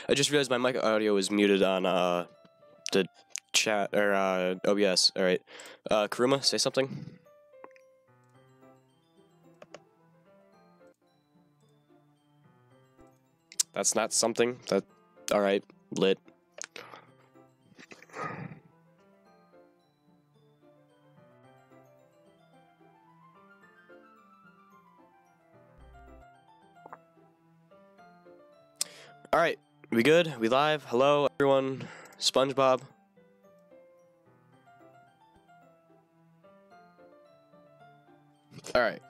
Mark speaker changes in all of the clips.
Speaker 1: I just realized my mic audio is muted on the chat or OBS. All right, Kuruma, say something. That's not something. That all right, lit. All right, we good? We live? Hello, everyone. SpongeBob. All right.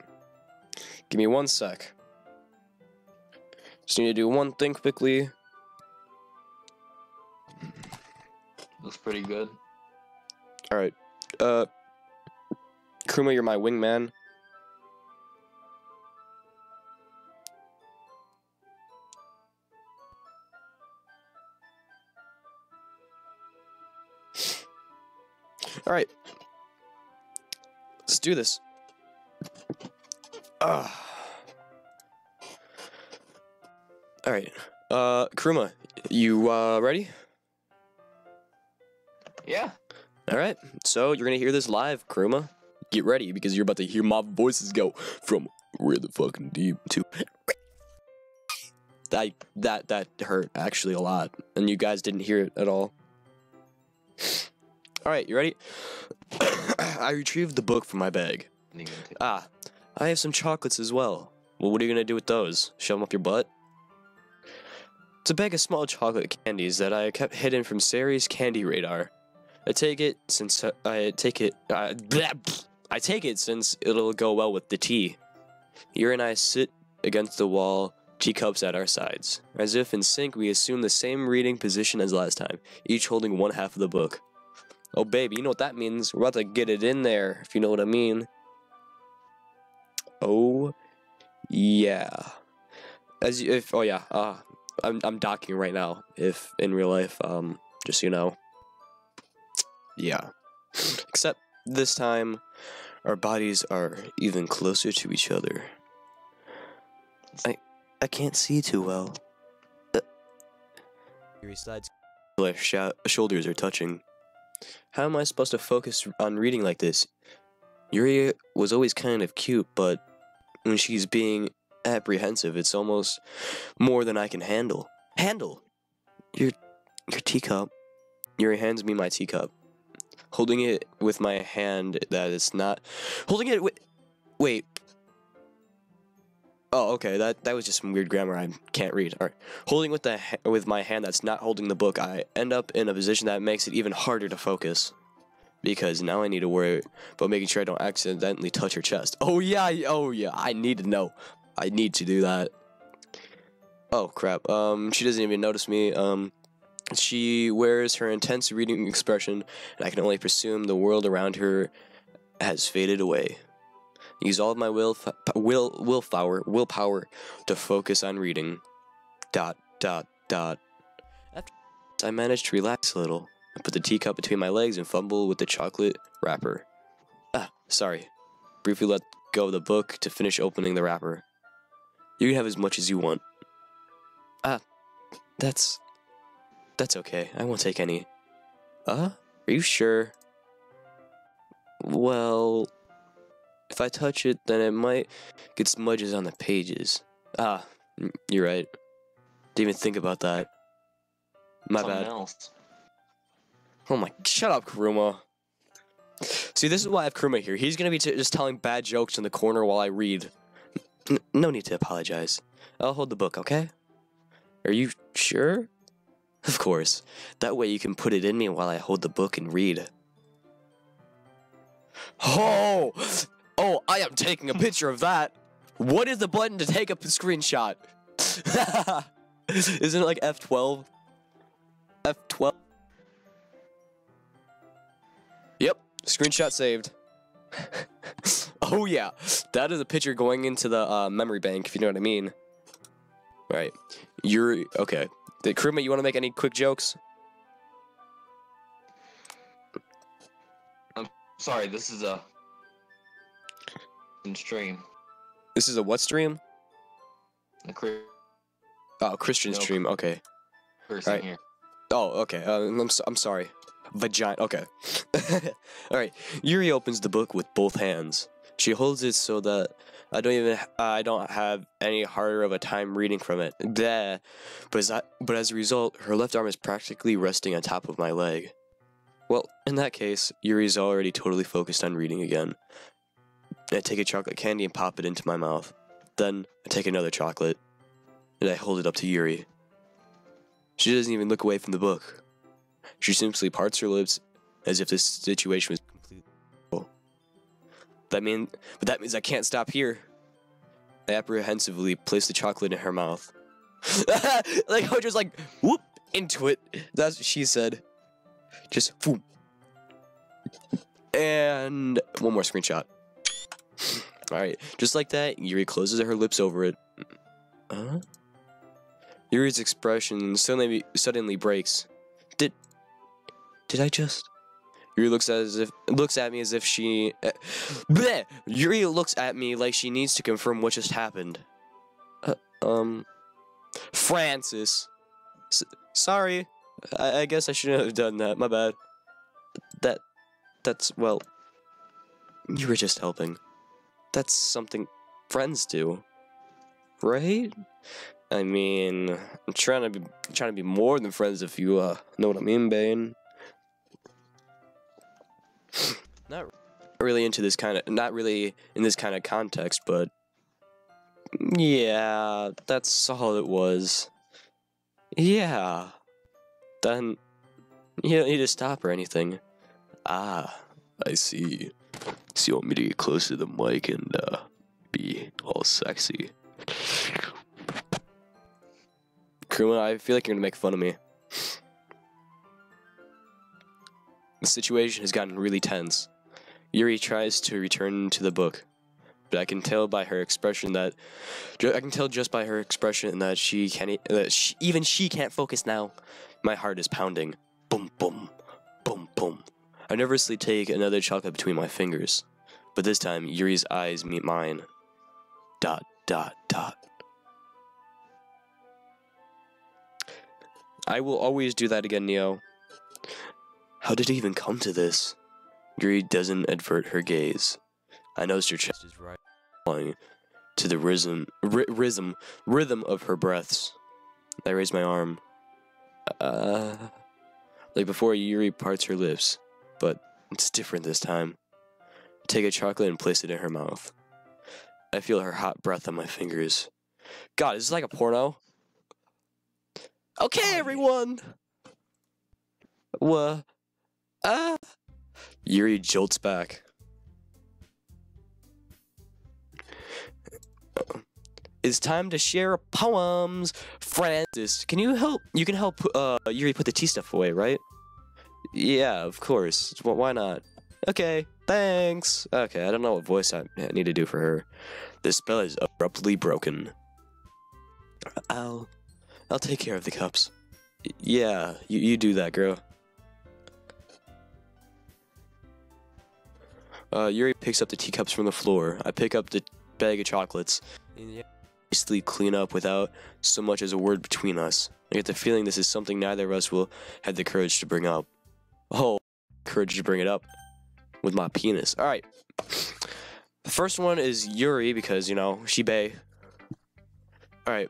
Speaker 1: Give me 1 sec. Just need to do one thing quickly.
Speaker 2: Looks pretty good.
Speaker 1: All right. Kuruma, you're my wingman. All right. Let's do this. All right. Kuruma, you ready?
Speaker 2: Yeah.
Speaker 1: All right. So you're gonna hear this live, Kuruma. Get ready because you're about to hear my voices go from where the fucking deep to. That hurt actually a lot, and you guys didn't hear it at all. All right, you ready? I retrieved the book from my bag. Ah, I have some chocolates as well. Well, what are you gonna do with those? Shove them up your butt? It's a bag of small chocolate candies that I kept hidden from Sari's candy radar. I take it since it'll go well with the tea. Yuri and I sit against the wall, teacups at our sides. As if in sync, we assume the same reading position as last time, each holding one half of the book. Oh baby, you know what that means. We're about to get it in there, if you know what I mean. Oh yeah. I'm docking right now, if in real life, just so you know. Yeah. Except this time, our bodies are even closer to each other. I can't see too well. Yuri's sides, shoulders are touching. How am I supposed to focus on reading like this? Yuri was always kind of cute, but when she's being apprehensive, it's almost more than I can handle. Your teacup. Yuri hands me my teacup. Holding it with my hand that is not... Holding it with... Wait. Oh, okay, that was just some weird grammar I can't read. Alright. Holding with my hand that's not holding the book, I end up in a position that makes it even harder to focus. Because now I need to worry about making sure I don't accidentally touch her chest. Oh yeah, I need to know. I need to do that. Oh crap, she doesn't even notice me. She wears her intense reading expression, and I can only presume the world around her has faded away. Use all of my willpower to focus on reading. ... After I managed to relax a little. I put the teacup between my legs and fumble with the chocolate wrapper. Sorry. Briefly let go of the book to finish opening the wrapper. You can have as much as you want. That's okay. I won't take any. Are you sure? Well, if I touch it, then it might get smudges on the pages. You're right. Didn't even think about that. My bad.
Speaker 2: Else.
Speaker 1: Oh my, shut up, Kuruma. See, this is why I have Kuruma here. He's gonna be just telling bad jokes in the corner while I read. No need to apologize. I'll hold the book, okay? Are you sure? Of course. That way you can put it in me while I hold the book and read. Oh, I am taking a picture of that. What is the button to take a screenshot? Isn't it like F12? F12? Yep, screenshot saved. Oh yeah, that is a picture going into the memory bank, if you know what I mean. Right, okay. Kuruma, you want to make any quick jokes?
Speaker 2: I'm sorry, this is a stream.
Speaker 1: This is a what stream?
Speaker 2: A
Speaker 1: Oh, Christian stream, okay.
Speaker 2: First
Speaker 1: Alright.
Speaker 2: thing here.
Speaker 1: Oh, okay. I'm sorry. Vagina. Okay. All right. Yuri opens the book with both hands. She holds it so that I don't have any harder of a time reading from it. Bleh. But as a result, her left arm is practically resting on top of my leg. Well, in that case, Yuri's already totally focused on reading again. I take a chocolate candy and pop it into my mouth. Then I take another chocolate and I hold it up to Yuri. She doesn't even look away from the book. She simply parts her lips as if this situation was completely cool. That means I can't stop here. I apprehensively place the chocolate in her mouth. Like I just like whoop into it. That's what she said. Just whoop. And one more screenshot. Alright, just like that, Yuri closes her lips over it. Yuri's expression suddenly breaks. Did I just? Yuri looks at me as if she. Bleh! Yuri looks at me like she needs to confirm what just happened. Francis. Sorry. I guess I shouldn't have done that. My bad. That's well. You were just helping. That's something friends do, right? I mean, I'm trying to be more than friends if you know what I mean, Bane. Not really in this kind of context, but yeah, that's all it was. Yeah. Then you don't need to stop or anything. Ah, I see. So you want me to get close to the mic and be all sexy? Kruma, I feel like you're gonna make fun of me. The situation has gotten really tense. Yuri tries to return to the book, but I can tell by her expression that even she can't focus now. My heart is pounding. Boom, boom, boom, boom. I nervously take another chocolate between my fingers, but this time Yuri's eyes meet mine. Dot, dot, dot. I will always do that again, Neo. How did it even come to this? Yuri doesn't avert her gaze. I notice her chest is rising to the rhythm of her breaths. I raise my arm. Like before, Yuri parts her lips, but it's different this time. I take a chocolate and place it in her mouth. I feel her hot breath on my fingers. God, is this like a porno? Okay, everyone! Yuri jolts back. It's time to share poems. Francis, can you help? You can help Yuri put the tea stuff away, right? Yeah, of course. Well, why not? Okay, thanks. Okay, I don't know what voice I need to do for her. This spell is abruptly broken. I'll take care of the cups. Yeah, you do that, girl. Yuri picks up the teacups from the floor. I pick up the bag of chocolates. And hastily clean up without so much as a word between us. I get the feeling this is something neither of us will have the courage to bring up. Oh, courage to bring it up with my penis. Alright. The first one is Yuri because, you know, she bae. Alright.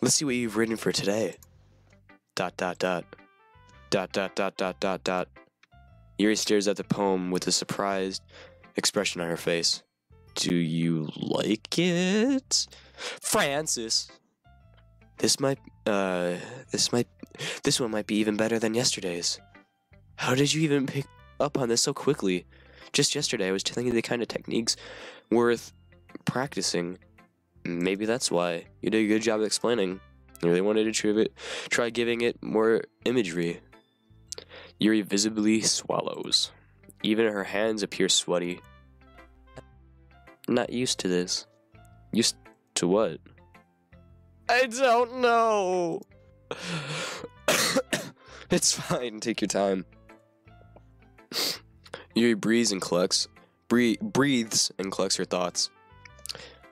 Speaker 1: Let's see what you've written for today. Dot, dot, dot. Dot, dot, dot, dot, dot, dot. Yuri stares at the poem with a surprised expression on her face. Do you like it? Francis! This one might be even better than yesterday's. How did you even pick up on this so quickly? Just yesterday I was telling you the kind of techniques worth practicing. Maybe that's why. You did a good job of explaining. I really wanted to try giving it more imagery. Yuri visibly swallows. Even her hands appear sweaty. Not used to this. Used to what? I don't know. It's fine. Take your time. Yuri breathes and collects her thoughts.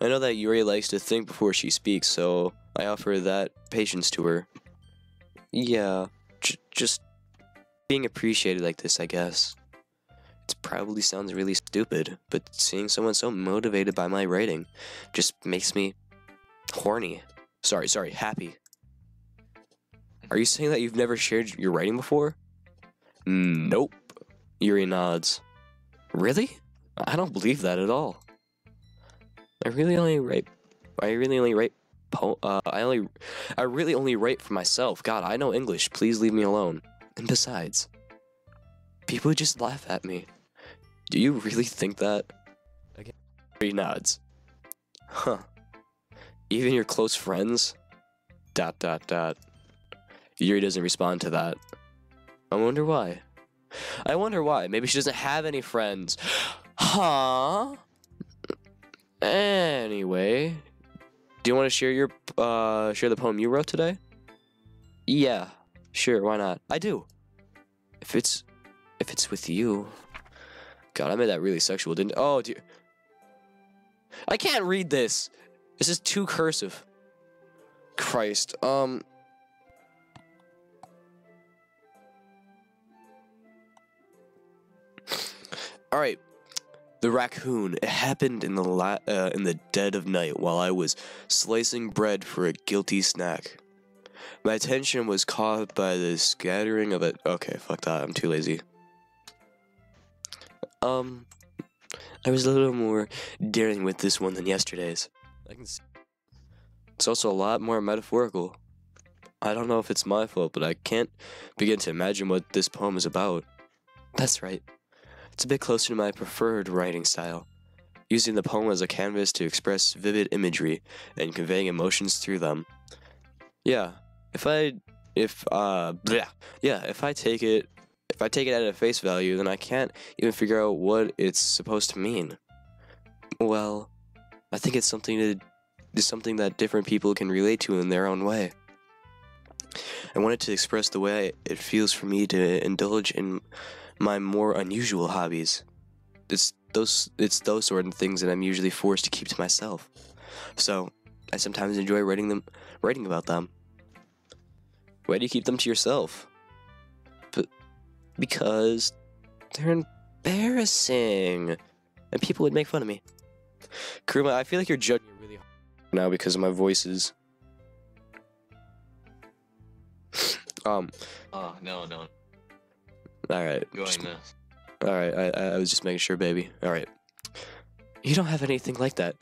Speaker 1: I know that Yuri likes to think before she speaks, so I offer that patience to her. Yeah, just being appreciated like this, I guess. It probably sounds really stupid, but seeing someone so motivated by my writing just makes me horny. Sorry, happy. Are you saying that you've never shared your writing before? Nope. Yuri nods. Really? I don't believe that at all. I really only write I really only write for myself. God, I know English. Please leave me alone. And besides, people just laugh at me. Do you really think that? Again, Yuri nods. Huh. Even your close friends? ... Yuri doesn't respond to that. I wonder why. Maybe she doesn't have any friends. Huh? Anyway, do you want to share the poem you wrote today? Yeah, sure, why not? I do. If it's with you. God, I made that really sexual, didn't I? Oh, dear. I can't read this. This is too cursive. Christ. Alright. The raccoon. It happened in the dead of night while I was slicing bread for a guilty snack. My attention was caught by the scattering of it. Okay, fuck that. I'm too lazy. I was a little more daring with this one than yesterday's. I can see. It's also a lot more metaphorical. I don't know if it's my fault, but I can't begin to imagine what this poem is about. That's right. It's a bit closer to my preferred writing style, using the poem as a canvas to express vivid imagery and conveying emotions through them. Yeah, if I take it at a face value, then I can't even figure out what it's supposed to mean. Well, I think it's something that different people can relate to in their own way. I wanted to express the way it feels for me to indulge in my more unusual hobbies. It's those sort of things that I'm usually forced to keep to myself. So I sometimes enjoy writing about them. Why do you keep them to yourself? Because they're embarrassing, and people would make fun of me. Kuruma, I feel like you're judging me really hard now because of my voices.
Speaker 2: No.
Speaker 1: Alright. Alright, I was just making sure, baby. Alright. You don't have anything like that.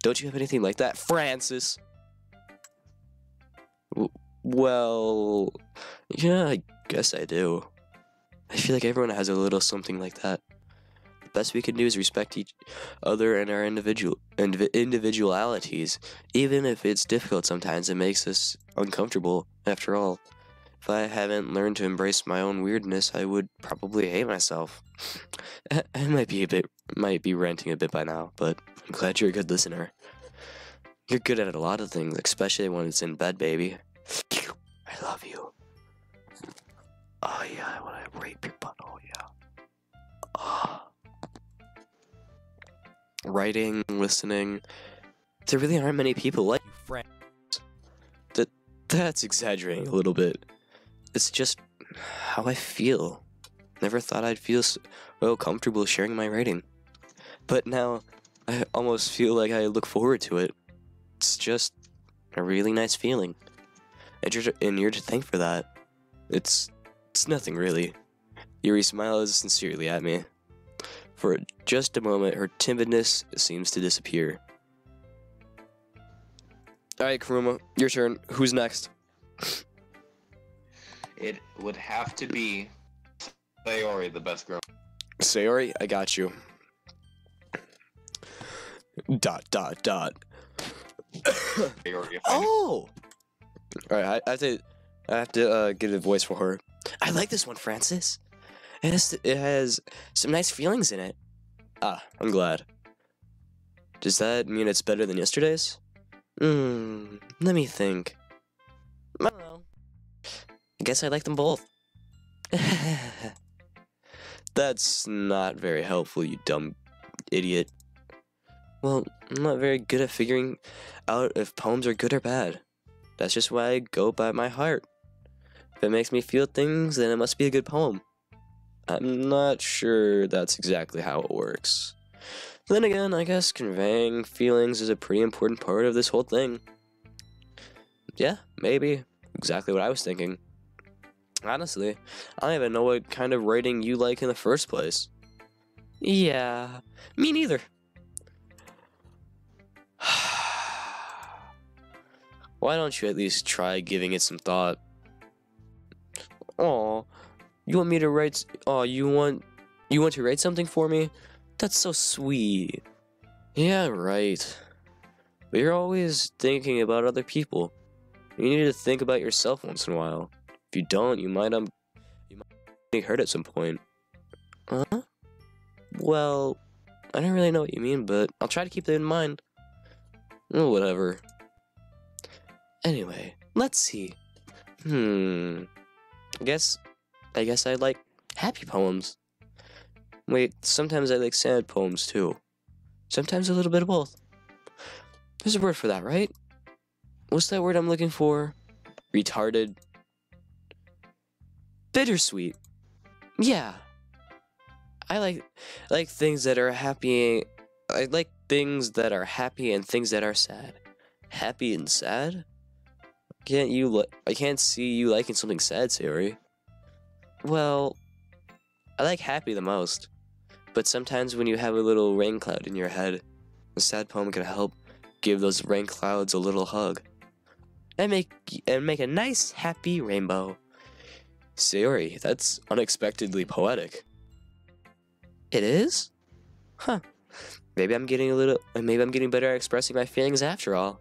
Speaker 1: Don't you have anything like that, Francis? Well, yeah, I guess I do. I feel like everyone has a little something like that. The best we can do is respect each other and our individualities, even if it's difficult sometimes. It makes us uncomfortable. After all, if I haven't learned to embrace my own weirdness, I would probably hate myself. I might be ranting a bit by now, but I'm glad you're a good listener. You're good at a lot of things, especially when it's in bed, baby. I love you. Oh yeah, when I rape your butt, oh yeah. Oh. Writing, listening. There really aren't many people like you, friends. That's exaggerating a little bit. It's just how I feel. Never thought I'd feel so comfortable sharing my writing. But now, I almost feel like I look forward to it. It's just a really nice feeling. And you're to thank for that. It's nothing really. Yuri smiles sincerely at me. For just a moment, her timidness seems to disappear. Alright, Kuruma, your turn. Who's next?
Speaker 2: It would have to be Sayori, the best girl.
Speaker 1: Sayori, I got you. ...
Speaker 2: Sayori,
Speaker 1: Oh! Alright, I have to get a voice for her. I like this one, Francis. It has some nice feelings in it. Ah, I'm glad. Does that mean it's better than yesterday's? Let me think. I don't know. I guess I like them both. That's not very helpful, you dumb idiot. Well, I'm not very good at figuring out if poems are good or bad. That's just why I go by my heart. If it makes me feel things, then it must be a good poem. I'm not sure that's exactly how it works. Then again, I guess conveying feelings is a pretty important part of this whole thing. Yeah, maybe. Exactly what I was thinking. Honestly, I don't even know what kind of writing you like in the first place. Yeah, me neither. Why don't you at least try giving it some thought? Aw, you want me to write? Oh, you want to write something for me? That's so sweet. Yeah, right. But you're always thinking about other people. You need to think about yourself once in a while. If you don't, you might be hurt at some point. Huh? Well, I don't really know what you mean, but I'll try to keep that in mind. Oh, whatever. Anyway, let's see. I guess I like happy poems. Wait, sometimes I like sad poems too. Sometimes a little bit of both. There's a word for that, right? What's that word I'm looking for? Retarded. Bittersweet. Yeah. I like things that are happy. I like things that are happy and things that are sad. Happy and sad? I can't see you liking something sad, Yuri. Well, I like happy the most. But sometimes when you have a little rain cloud in your head, a sad poem can help give those rain clouds a little hug. And make a nice happy rainbow. Sayori, that's unexpectedly poetic. It is? Huh. Maybe I'm getting better at expressing my feelings after all.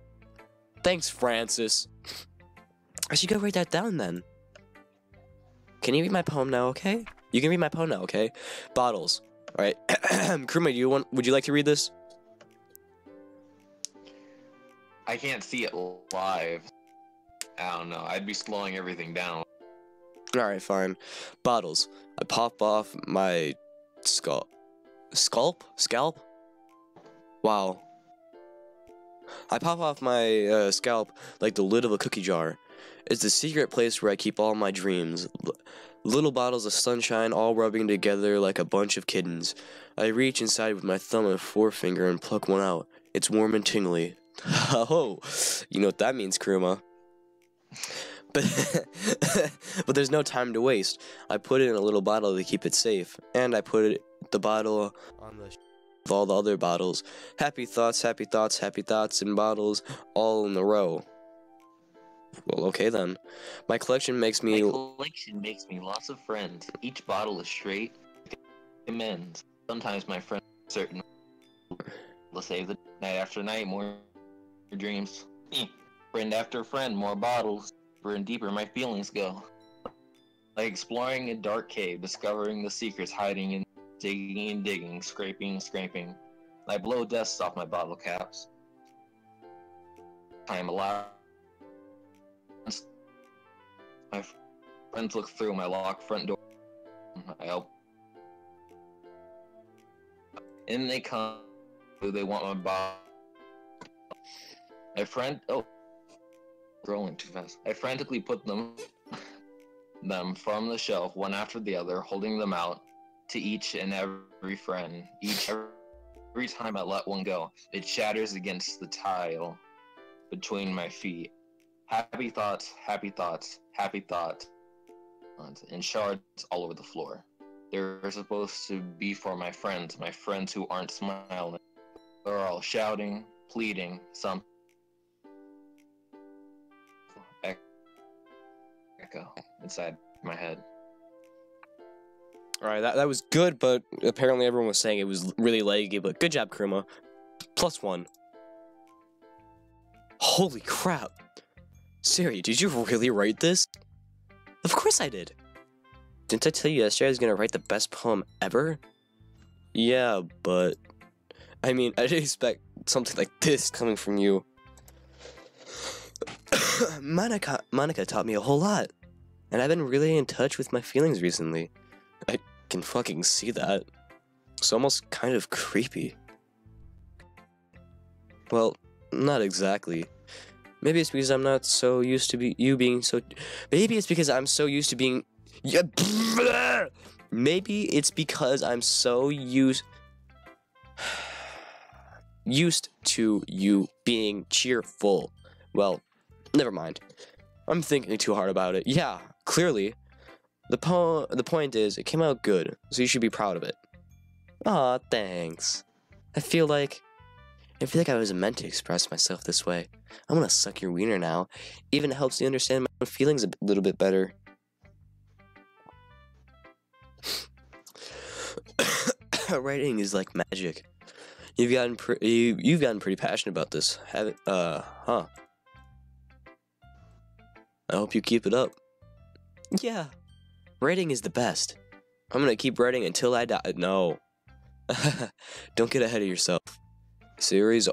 Speaker 1: Thanks, Francis. I should go write that down then. Can you read my poem now, okay? You can read my poem now, okay? Bottles. Alright. Kuruma, would you like to read this?
Speaker 2: I can't see it live. I don't know. I'd be slowing everything down.
Speaker 1: Alright, fine. Bottles. I pop off my scalp. Scalp? Wow. I pop off my scalp like the lid of a cookie jar. It's the secret place where I keep all my dreams. Little bottles of sunshine all rubbing together like a bunch of kittens. I reach inside with my thumb and forefinger and pluck one out. It's warm and tingly. Oh, you know what that means, Kuruma. But but there's no time to waste. I put it in a little bottle to keep it safe, and I put the bottle on the with all the other bottles. Happy thoughts, happy thoughts, happy thoughts in bottles, all in a row. Well, okay then. My collection makes me
Speaker 2: lots of friends. Each bottle is straight. Amends. Sometimes my friends are certain. Let's save the night after night, more dreams. Friend after friend, more bottles. Deeper and deeper my feelings go. Like exploring a dark cave, discovering the secrets hiding in digging and digging, scraping and scraping. I blow dust off my bottle caps. I am allowed. My friends look through my locked front door. I help. In they come. They want my bottle. My friend. Oh. Scrolling too fast. I frantically put them from the shelf, one after the other, holding them out to each and every friend. Every time I let one go, it shatters against the tile between my feet. Happy thoughts, happy thoughts, happy thoughts, and shards all over the floor. They're supposed to be for my friends who aren't smiling. They're all shouting, pleading, some echo inside my head.
Speaker 1: Alright, that was good, but apparently everyone was saying it was really laggy, but good job, Kuruma. +1. Holy crap. Siri, did you really write this? Of course I did. Didn't I tell you yesterday I was gonna write the best poem ever? Yeah, but... I mean, I didn't expect something like this coming from you. Monica taught me a whole lot. And I've been really in touch with my feelings recently. I can fucking see that. It's almost kind of creepy. Well, not exactly. Maybe it's because I'm not so used to you being so. Maybe it's because I'm so used to being. Maybe it's because I'm so used to you being cheerful. Well, never mind. I'm thinking too hard about it. Yeah, clearly. The point is, it came out good, so you should be proud of it. Aw, thanks. I feel like I was meant to express myself this way. I'm gonna suck your wiener now. Even helps me understand my own feelings a little bit better. Writing is like magic. You've gotten pretty passionate about this, haven't? Huh? I hope you keep it up. Yeah, writing is the best. I'm gonna keep writing until I die. No, don't get ahead of yourself. Series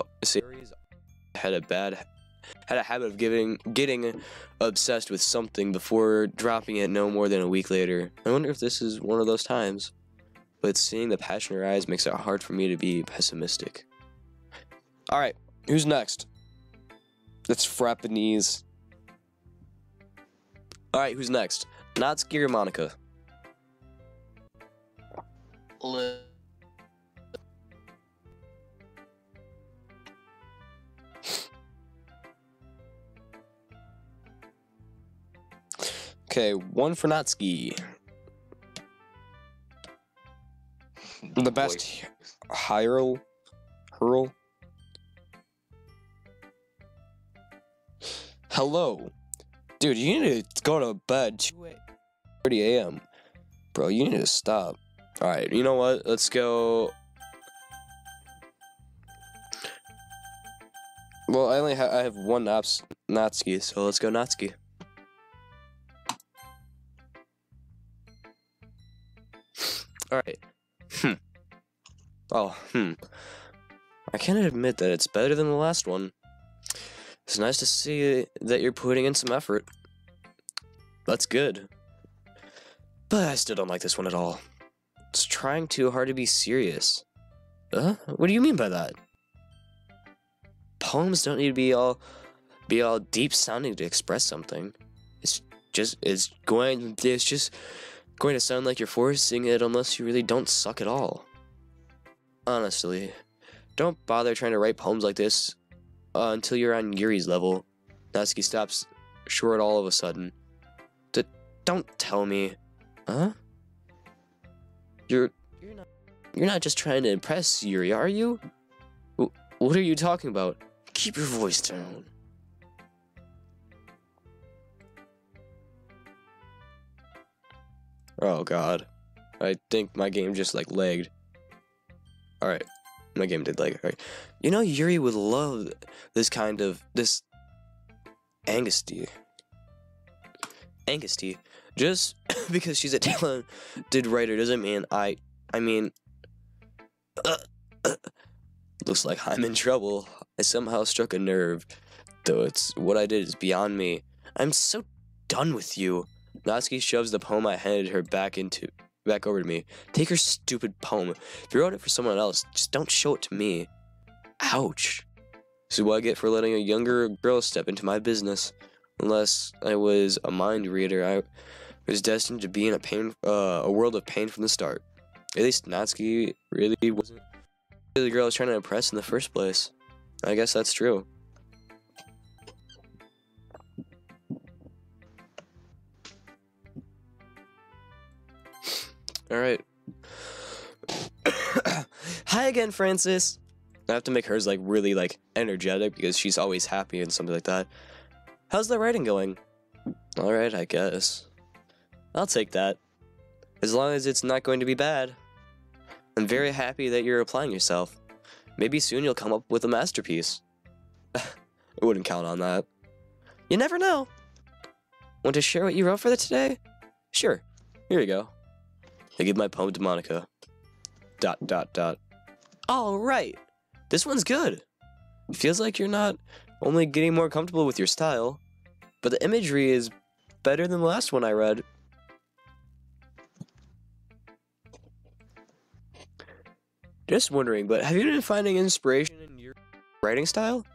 Speaker 1: had a habit of getting obsessed with something before dropping it no more than a week later. I wonder if this is one of those times. But seeing the passion in her eyes makes it hard for me to be pessimistic. Alright, who's next? It's Frappinese. Alright, who's next? Natsuki or Monica? Okay, one for Natsuki. The best hurl. Hello. Dude, you need to go to bed. 2:30 a.m. Bro, you need to stop. Alright, you know what? Let's go. Well, I have one Natsuki, so let's go Natsuki. Alright. I can't admit that it's better than the last one. It's nice to see that you're putting in some effort. That's good. But I still don't like this one at all. It's trying too hard to be serious. What do you mean by that? Poems don't need to be all deep sounding to express something. It's just going to sound like you're forcing it unless you really don't suck at all. Honestly, don't bother trying to write poems like this until you're on Yuri's level. Natsuki stops short all of a sudden. Don't tell me. Huh? You're not just trying to impress Yuri, are you? What are you talking about? Keep your voice down. Oh god. I think my game just like lagged. Alright. My game did lag. Alright. You know Yuri would love this Angus tea. Just because she's a talented writer doesn't mean I mean looks like I'm in trouble. I somehow struck a nerve. Though it's what I did is beyond me. I'm so done with you. Natsuki shoves the poem I handed her back over to me. Take her stupid poem. If you wrote it for someone else, just don't show it to me. Ouch. This is what I get for letting a younger girl step into my business. Unless I was a mind reader, I was destined to be in a world of pain from the start. At least Natsuki really wasn't the girl I was trying to impress in the first place. I guess that's true. Alright. Hi again, Francis. I have to make hers like really like energetic because she's always happy and something like that. How's the writing going? Alright, I guess. I'll take that. As long as it's not going to be bad. I'm very happy that you're applying yourself. Maybe soon you'll come up with a masterpiece. I wouldn't count on that. You never know. Want to share what you wrote for today? Sure. Here you go. I give my poem to Monica. ... All right. This one's good. It feels like you're not only getting more comfortable with your style, but the imagery is better than the last one I read. Just wondering, but have you been finding inspiration in your writing style?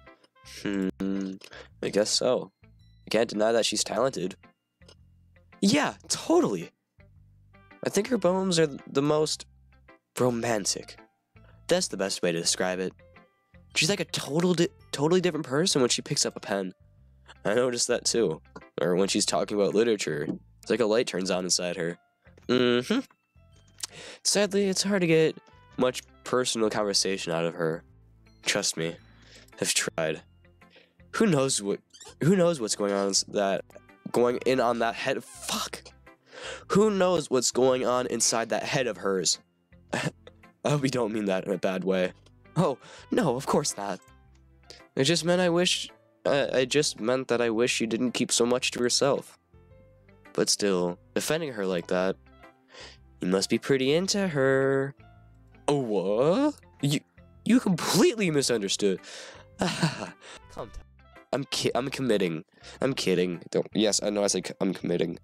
Speaker 1: I guess so. I can't deny that she's talented. Yeah, totally. I think her poems are the most romantic. That's the best way to describe it. She's like a totally different person when she picks up a pen. I noticed that too. Or when she's talking about literature. It's like a light turns on inside her. Sadly, it's hard to get much personal conversation out of her. Trust me, I've tried. Who knows what's going on on that head? Fuck. Who knows what's going on inside that head of hers? I hope you don't mean that in a bad way. Oh, no, of course not. It just meant that I wish she didn't keep so much to herself. But still, defending her like that, you must be pretty into her. Oh, what? You completely misunderstood. Calm down. I'm committing. I'm kidding. Yes, I know I said I'm committing.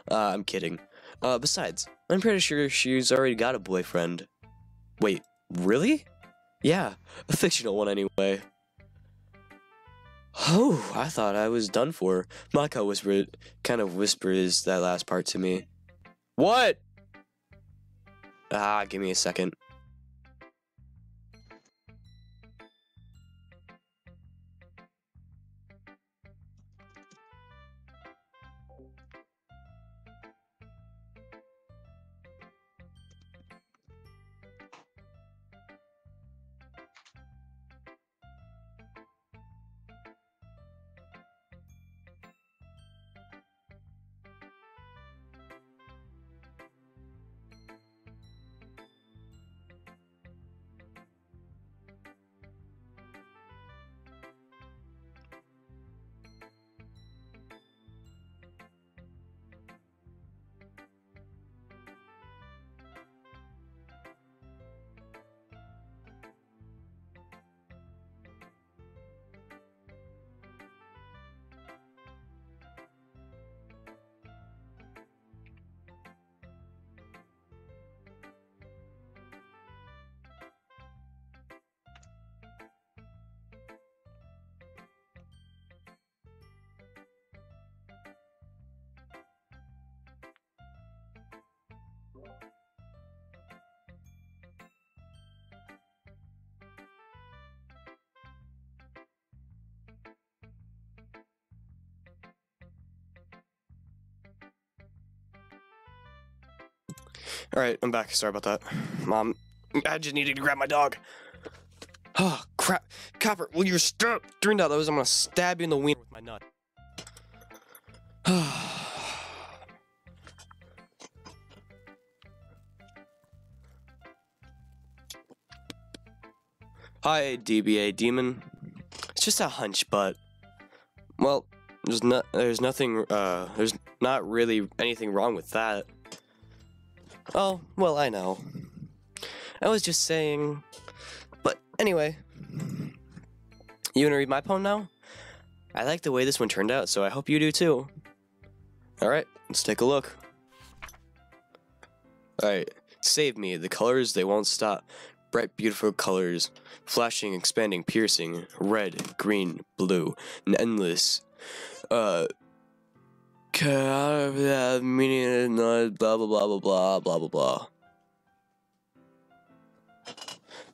Speaker 1: I'm kidding. Besides, I'm pretty sure she's already got a boyfriend. Wait, really? Yeah, a fictional one anyway. Oh, I thought I was done for. Maka kind of whispers that last part to me. What? Give me a second. Alright, I'm back. Sorry about that. Mom, I just needed to grab my dog. Oh, crap. Copper, will you stop doing that? Otherwise, I'm gonna stab you in the wiener with my nut. Hi, DBA Demon. It's just a hunch, but... Well, there's not really anything wrong with that. Oh, well, I know. I was just saying... But anyway... You wanna read my poem now? I like the way this one turned out, so I hope you do too. Alright, let's take a look. Alright, save me. The colors, they won't stop. Bright, beautiful colors. Flashing, expanding, piercing. Red, green, blue. And endless. Meaning blah blah blah blah blah blah blah blah.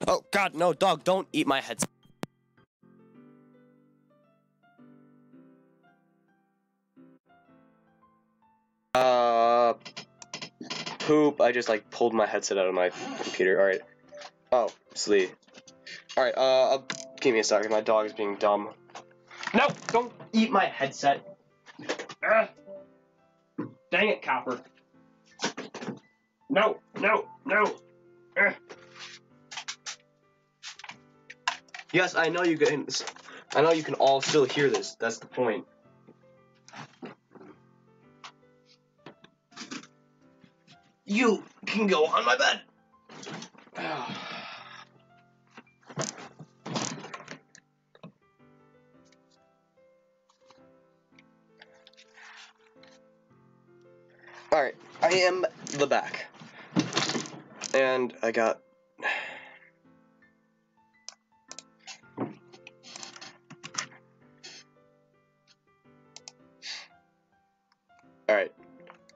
Speaker 1: Oh god, no, dog, don't eat my headset. Poop, I just like pulled my headset out of my computer. Alright. Oh, sleep. Alright, give me a second, my dog is being dumb. No, don't eat my headset. Dang it, Copper. No. Yes, I know you can all still hear this. That's the point. You can go on my bed. Alright, I am the back. And I got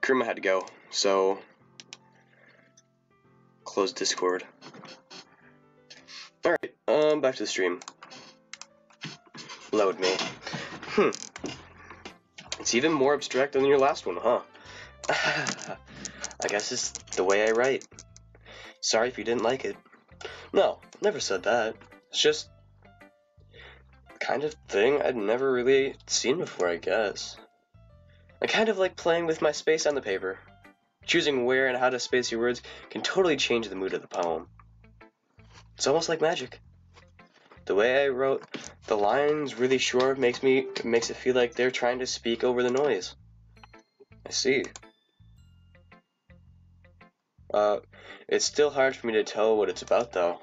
Speaker 1: Kuruma had to go, so close Discord. Alright, back to the stream. Load me. It's even more abstract than your last one, huh? I guess it's the way I write. Sorry if you didn't like it. No, never said that. It's just the kind of thing I'd never really seen before, I guess. I kind of like playing with my space on the paper. Choosing where and how to space your words can totally change the mood of the poem. It's almost like magic. The way I wrote the lines really short makes it feel like they're trying to speak over the noise. I see. It's still hard for me to tell what it's about, though.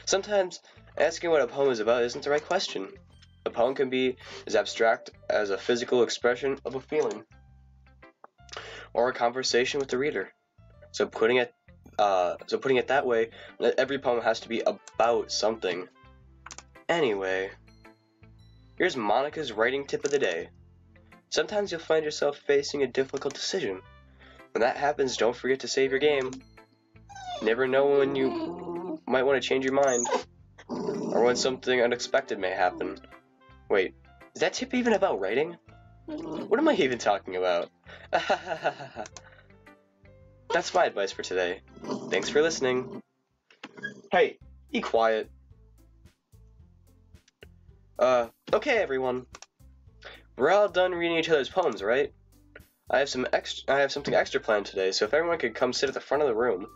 Speaker 1: Sometimes asking what a poem is about isn't the right question. A poem can be as abstract as a physical expression of a feeling, or a conversation with the reader. So putting it that way, every poem has to be about something. Anyway, here's Monica's writing tip of the day. Sometimes you'll find yourself facing a difficult decision. When that happens, don't forget to save your game. You never know when you might want to change your mind, or when something unexpected may happen. Wait, is that tip even about writing? What am I even talking about? That's my advice for today. Thanks for listening. Hey, be quiet. Okay everyone. We're all done reading each other's poems, right? I have something extra planned today, so if everyone could come sit at the front of the room.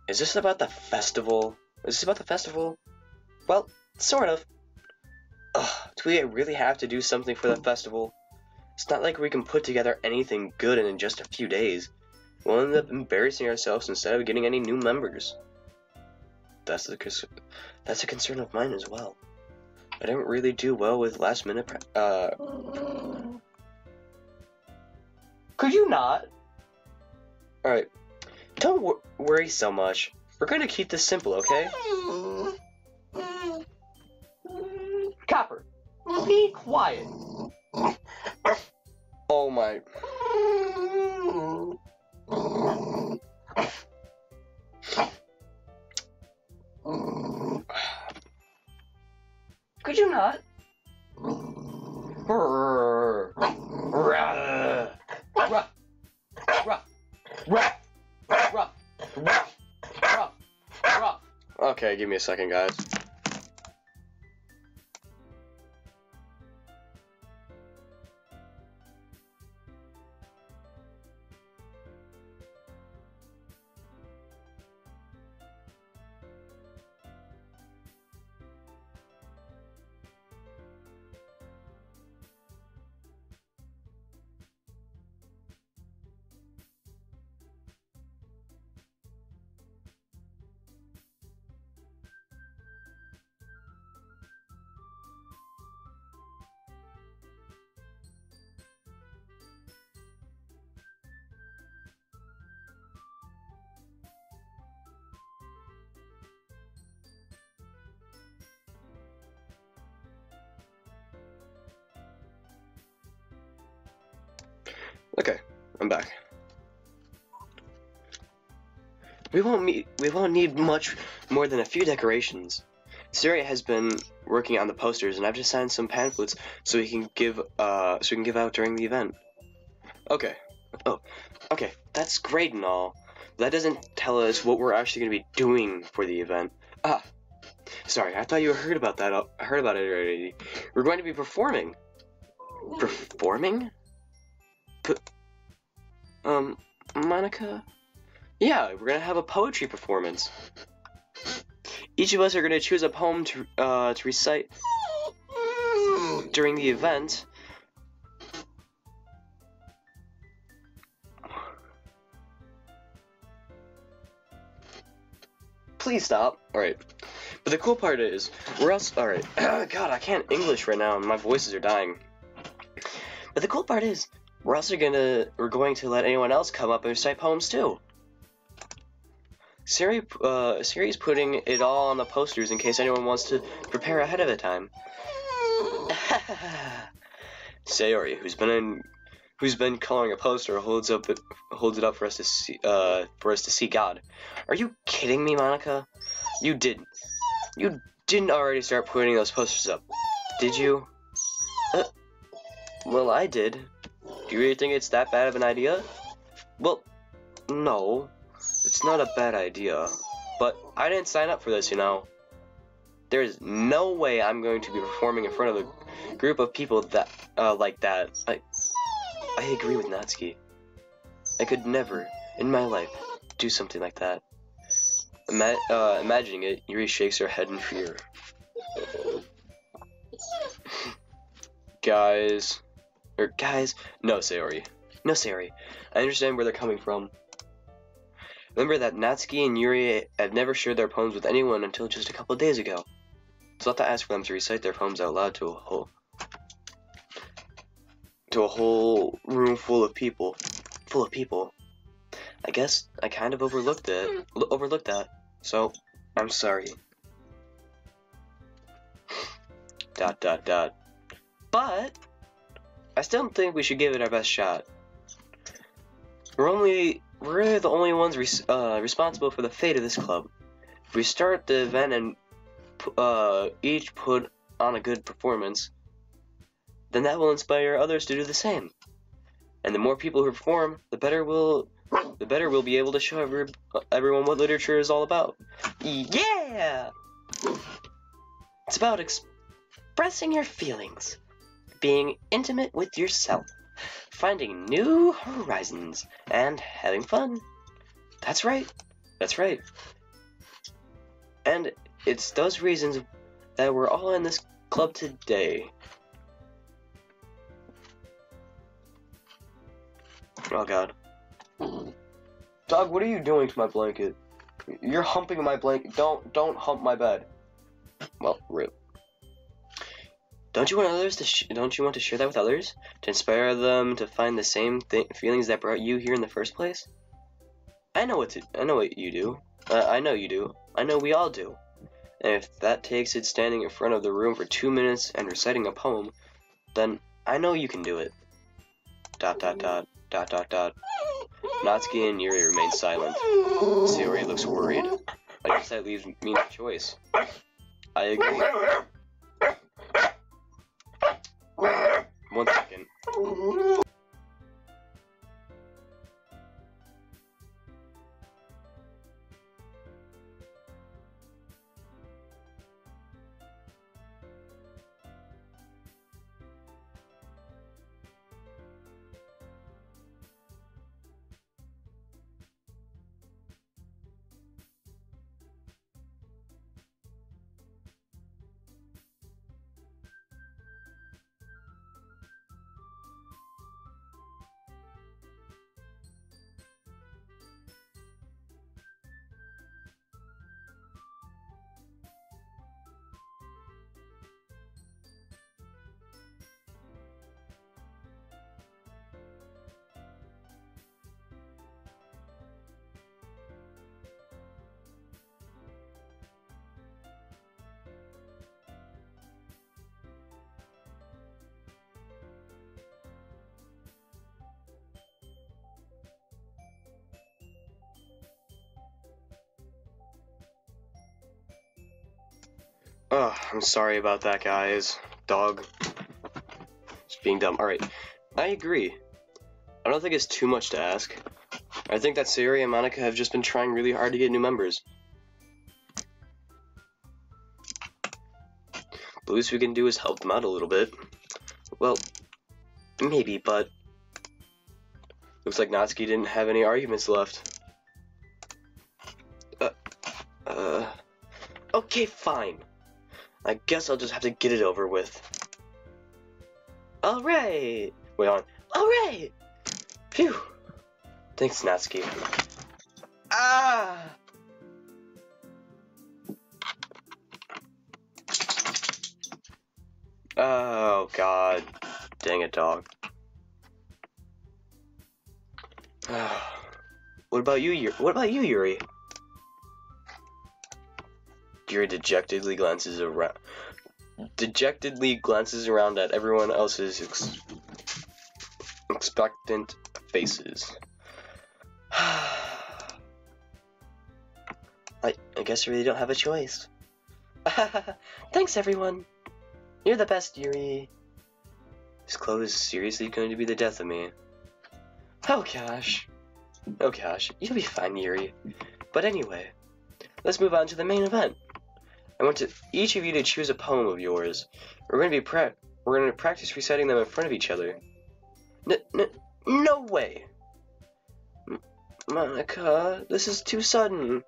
Speaker 1: Is this about the festival? Well, sort of. Ugh, do we really have to do something for the festival? It's not like we can put together anything good in just a few days. We'll end up embarrassing ourselves instead of getting any new members. That's a concern of mine as well. I didn't really do well with last minute Could you not? Alright, don't worry so much. We're gonna keep this simple, okay? Copper, be quiet. Oh my. Could you not? Okay, give me a second, guys. Okay, I'm back. We won't need much more than a few decorations. Siri has been working on the posters, and I've designed some pamphlets so we can give out during the event. Okay. Oh, okay. That's great and all. But that doesn't tell us what we're actually going to be doing for the event. Ah, sorry. I thought you heard about that. Heard about it already. We're going to be performing. Performing? Monica? Yeah, we're gonna have a poetry performance. Each of us are gonna choose a poem to recite during the event. Please stop. Alright. But the cool part is, alright. God, I can't English right now and my voices are dying. But the cool part is, we're going to let anyone else come up and recite poems too. Siri's putting it all on the posters in case anyone wants to prepare ahead of the time. Sayori, who's been who's been coloring a poster holds it up for us to see God. Are you kidding me, Monica? You didn't already start putting those posters up, did you? Well, I did. Do you really think it's that bad of an idea? Well, no, it's not a bad idea. But I didn't sign up for this, you know. There's no way I'm going to be performing in front of a group of people that like that. I agree with Natsuki. I could never, in my life, do something like that. Imagining it, Yuri shakes her head in fear. Guys, no, Sayori. No, Sayori. I understand where they're coming from. Remember that Natsuki and Yuri had never shared their poems with anyone until just a couple of days ago. It's not to ask for them to recite their poems out loud to a whole room full of people. I guess I kind of overlooked that. So, I'm sorry. ... But I still think we should give it our best shot. We're the only ones responsible for the fate of this club. If we start the event and each put on a good performance, then that will inspire others to do the same. And the more people who perform, the better we'll be able to show everyone what literature is all about. Yeah! It's about expressing your feelings, being intimate with yourself, finding new horizons, and having fun. That's right. And it's those reasons that we're all in this club today. Oh God. Dog, what are you doing to my blanket? You're humping my blanket. Don't hump my bed. Well, rip. Don't you want to share that with others? To inspire them to find the same feelings that brought you here in the first place? I know what you do. I know you do. I know we all do. And if that takes it standing in front of the room for 2 minutes and reciting a poem, then I know you can do it. ... Natsuki and Yuri remain silent. Sayori looks worried. I guess that leaves me no choice. I agree. 1 second. Oh, I'm sorry about that, guys. Dog. Just being dumb. Alright, I agree. I don't think it's too much to ask. I think that Sayori and Monica have just been trying really hard to get new members. The least we can do is help them out a little bit. Well, maybe, but looks like Natsuki didn't have any arguments left. Okay, fine. I guess I'll just have to get it over with. Alright! Wait on. Alright! Phew! Thanks, Natsuki. Ah! Oh, God. Dang it, dog. What about you, Yuri? Yuri dejectedly glances around at everyone else's expectant faces. I guess I really don't have a choice. Thanks, everyone. You're the best, Yuri. This clothes is seriously going to be the death of me. Oh gosh. Oh gosh, you'll be fine, Yuri. But anyway, let's move on to the main event. I want each of you to choose a poem of yours. We're going to practice reciting them in front of each other. No way. Monica, this is too sudden.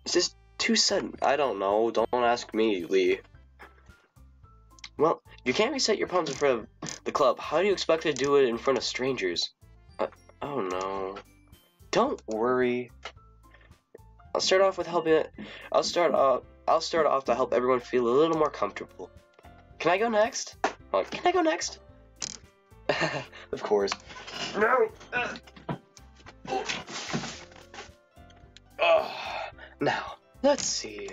Speaker 1: Is this too sudden? I don't know. Don't ask me, Lee. Well, you can't recite your poems in front of the club. How do you expect to do it in front of strangers? Oh no. Don't worry. I'll start off to help everyone feel a little more comfortable. Can I go next? Can I go next? Of course. No. Now, let's see.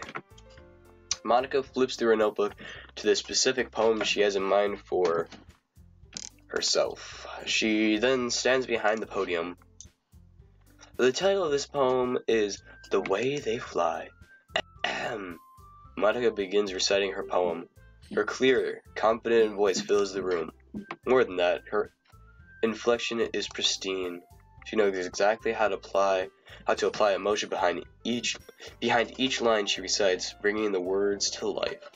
Speaker 1: Monica flips through her notebook to the specific poem she has in mind for herself. She then stands behind the podium. The title of this poem is The Way They Fly. Monica begins reciting her poem. Her clear, confident voice fills the room. More than that, her inflection is pristine. She knows exactly how to apply emotion behind each line she recites, bringing the words to life.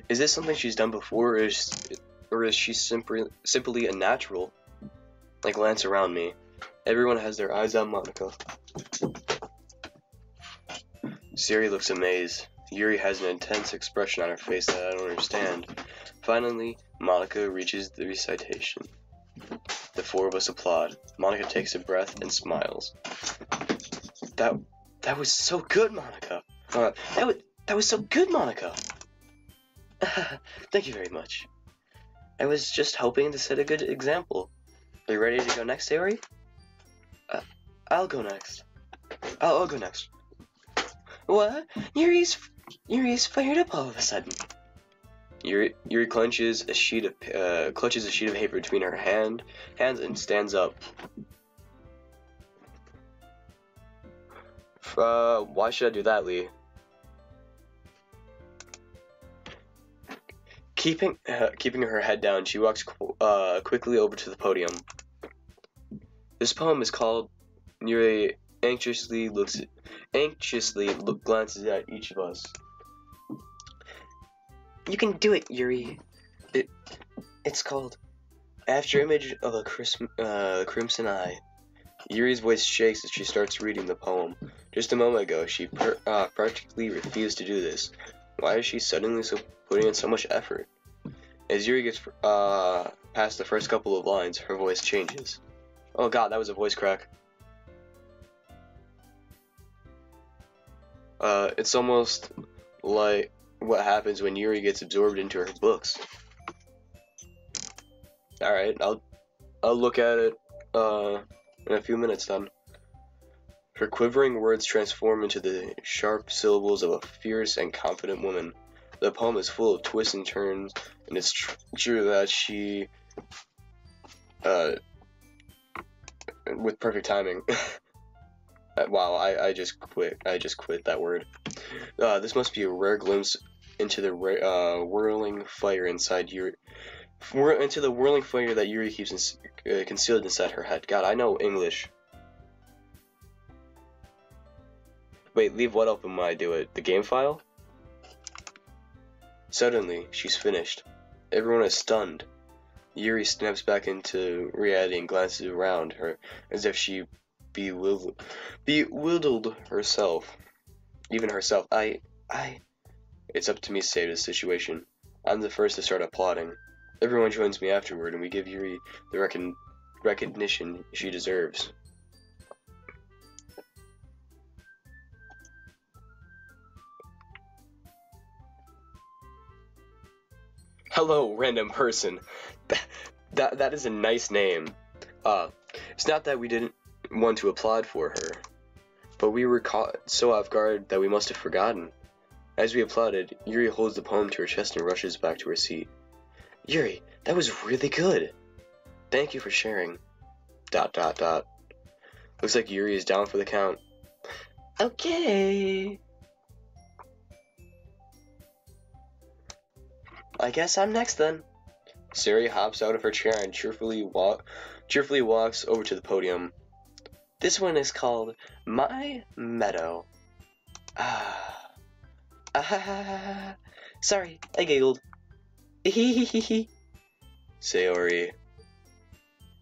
Speaker 1: Is this something she's done before, or is she simply a natural? I glance around me. Everyone has their eyes on Monica. Siri looks amazed. Yuri has an intense expression on her face that I don't understand. Finally, Monica reaches the recitation. The four of us applaud. Monica takes a breath and smiles. That was so good, Monica. That was so good, Monica. Thank you very much. I was just hoping to set a good example. Are you ready to go next, Yuri? I'll go next. I'll go next. What? Yuri's fired up all of a sudden. Yuri clutches a sheet of paper between her hands and stands up. Why should I do that, Lee? Keeping her head down, she walks quickly over to the podium. This poem is called. Yuri anxiously glances at each of us. You can do it, Yuri. It's called After Image of a Crimson Eye. Yuri's voice shakes as she starts reading the poem. Just a moment ago, she practically refused to do this. Why is she suddenly putting in so much effort? As Yuri gets past the first couple of lines, her voice changes. Oh god, that was a voice crack. It's almost like what happens when Yuri gets absorbed into her books. Alright, I'll look at it in a few minutes then. Her quivering words transform into the sharp syllables of a fierce and confident woman. The poem is full of twists and turns, and it's true that she, with perfect timing. Wow, I just quit that word. This must be a rare glimpse into the whirling fire inside Yuri. Into the whirling fire that Yuri keeps concealed inside her head. God, I know English. Wait, leave what open when I do it? The game file? Suddenly, she's finished. Everyone is stunned. Yuri snaps back into reality and glances around her as if she bewildered herself. Even herself. It's up to me to save this situation. I'm the first to start applauding. Everyone joins me afterward, and we give Yuri the recognition she deserves. Hello, random person. That is a nice name. It's not that we didn't want to applaud for her, but we were caught so off guard that we must have forgotten. As we applauded, Yuri holds the poem to her chest and rushes back to her seat. Yuri, that was really good. Thank you for sharing. ... Looks like Yuri is down for the count. Okay. I guess I'm next then. Sari hops out of her chair and cheerfully walks over to the podium. This one is called My Meadow. Sorry, I giggled. Sayori.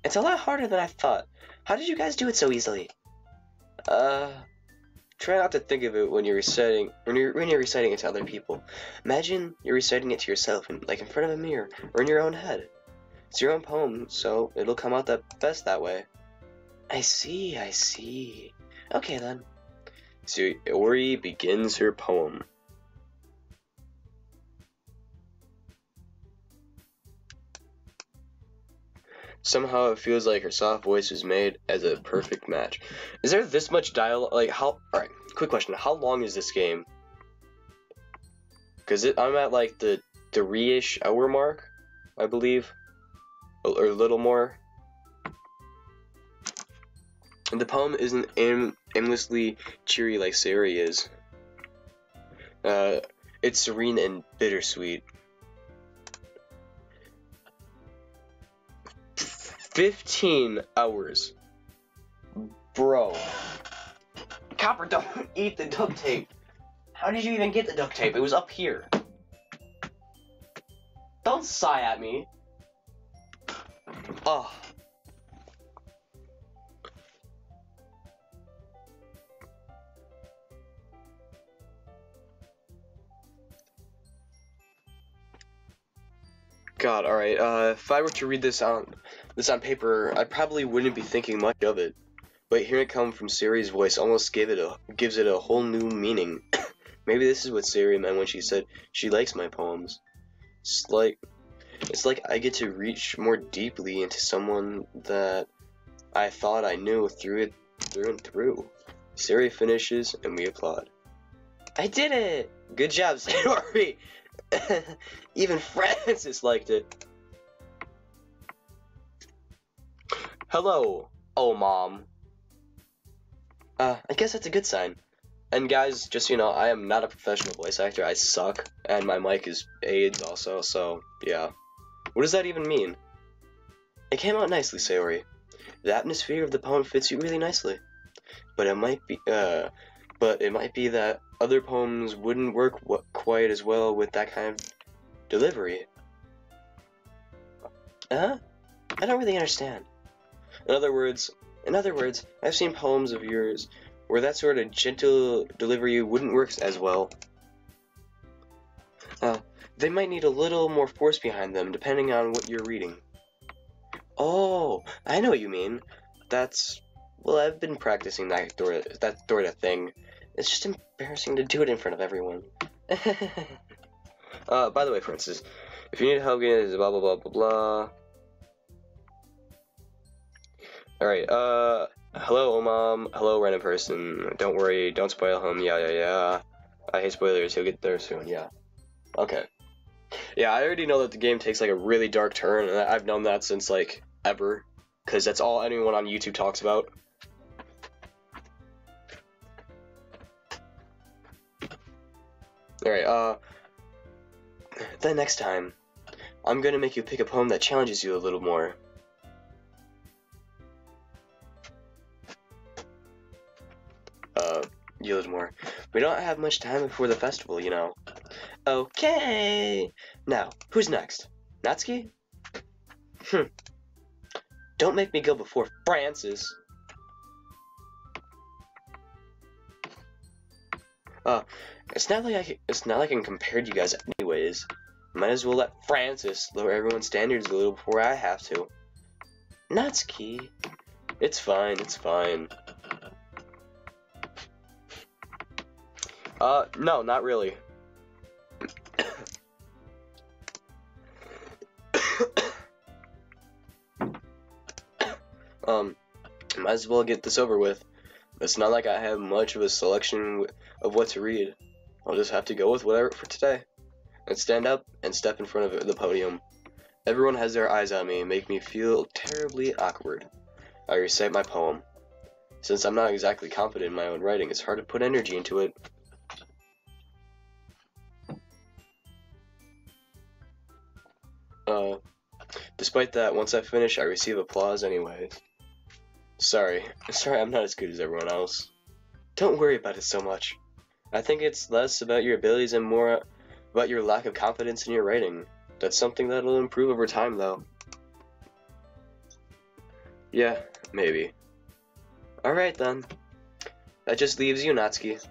Speaker 1: It's a lot harder than I thought. How did you guys do it so easily? Try not to think of it when you're reciting it to other people. Imagine you're reciting it to yourself, like in front of a mirror or in your own head. It's your own poem, so it'll come out the best that way. I see. Okay then. So Ori begins her poem. Somehow it feels like her soft voice was made as a perfect match. Is there this much dialogue? Like how? All right. Quick question: how long is this game? Because I'm at like the 3-ish hour mark, I believe, or a little more. And the poem isn't aimlessly cheery like Sari is. It's serene and bittersweet. 15 hours. Bro. Copper, don't eat the duct tape. How did you even get the duct tape? It was up here. Don't sigh at me. Oh. God, alright, if I were to read this on paper, I probably wouldn't be thinking much of it. But hearing it come from Sari's voice almost gives it a whole new meaning. Maybe this is what Sari meant when she said she likes my poems. It's like I get to reach more deeply into someone that I thought I knew through and through. Sari finishes and we applaud. I did it! Good job, Sayori! Even Francis liked it. Hello, oh mom. I guess that's a good sign. And guys, just so you know, I am not a professional voice actor. I suck, and my mic is AIDS also, so yeah. What does that even mean? It came out nicely, Sayori. The atmosphere of the poem fits you really nicely. But it might be that other poems wouldn't work quite as well with that kind of delivery. I don't really understand. In other words, I've seen poems of yours where that sort of gentle delivery wouldn't work as well. They might need a little more force behind them, depending on what you're reading. Oh, I know what you mean. Well, I've been practicing that sort of thing. It's just embarrassing to do it in front of everyone. By the way, Francis, if you need help getting this, blah blah blah blah blah. Alright, hello, Mom. Hello, random person. Don't worry, don't spoil him. Yeah. I hate spoilers. He'll get there soon. Yeah. Okay. Yeah, I already know that the game takes like a really dark turn, and I've known that since like ever, because that's all anyone on YouTube talks about. Alright, then next time, I'm gonna make you pick a poem that challenges you a little more. More. We don't have much time before the festival, you know. Okay. Now, who's next? Natsuki? Don't make me go before Francis. It's not like I can compare to you guys anyways. Might as well let Francis lower everyone's standards a little before I have to. Natsuki. It's fine. No, not really. Might as well get this over with. It's not like I have much of a selection of what to read. I'll just have to go with whatever for today. And stand up and step in front of the podium. Everyone has their eyes on me and make me feel terribly awkward. I recite my poem. Since I'm not exactly confident in my own writing, it's hard to put energy into it. Despite that, once I finish, I receive applause anyways. Sorry, I'm not as good as everyone else. Don't worry about it so much. I think it's less about your abilities and more about your lack of confidence in your writing. That's something that'll improve over time, though. Yeah, maybe. Alright then. That just leaves you, Natsuki.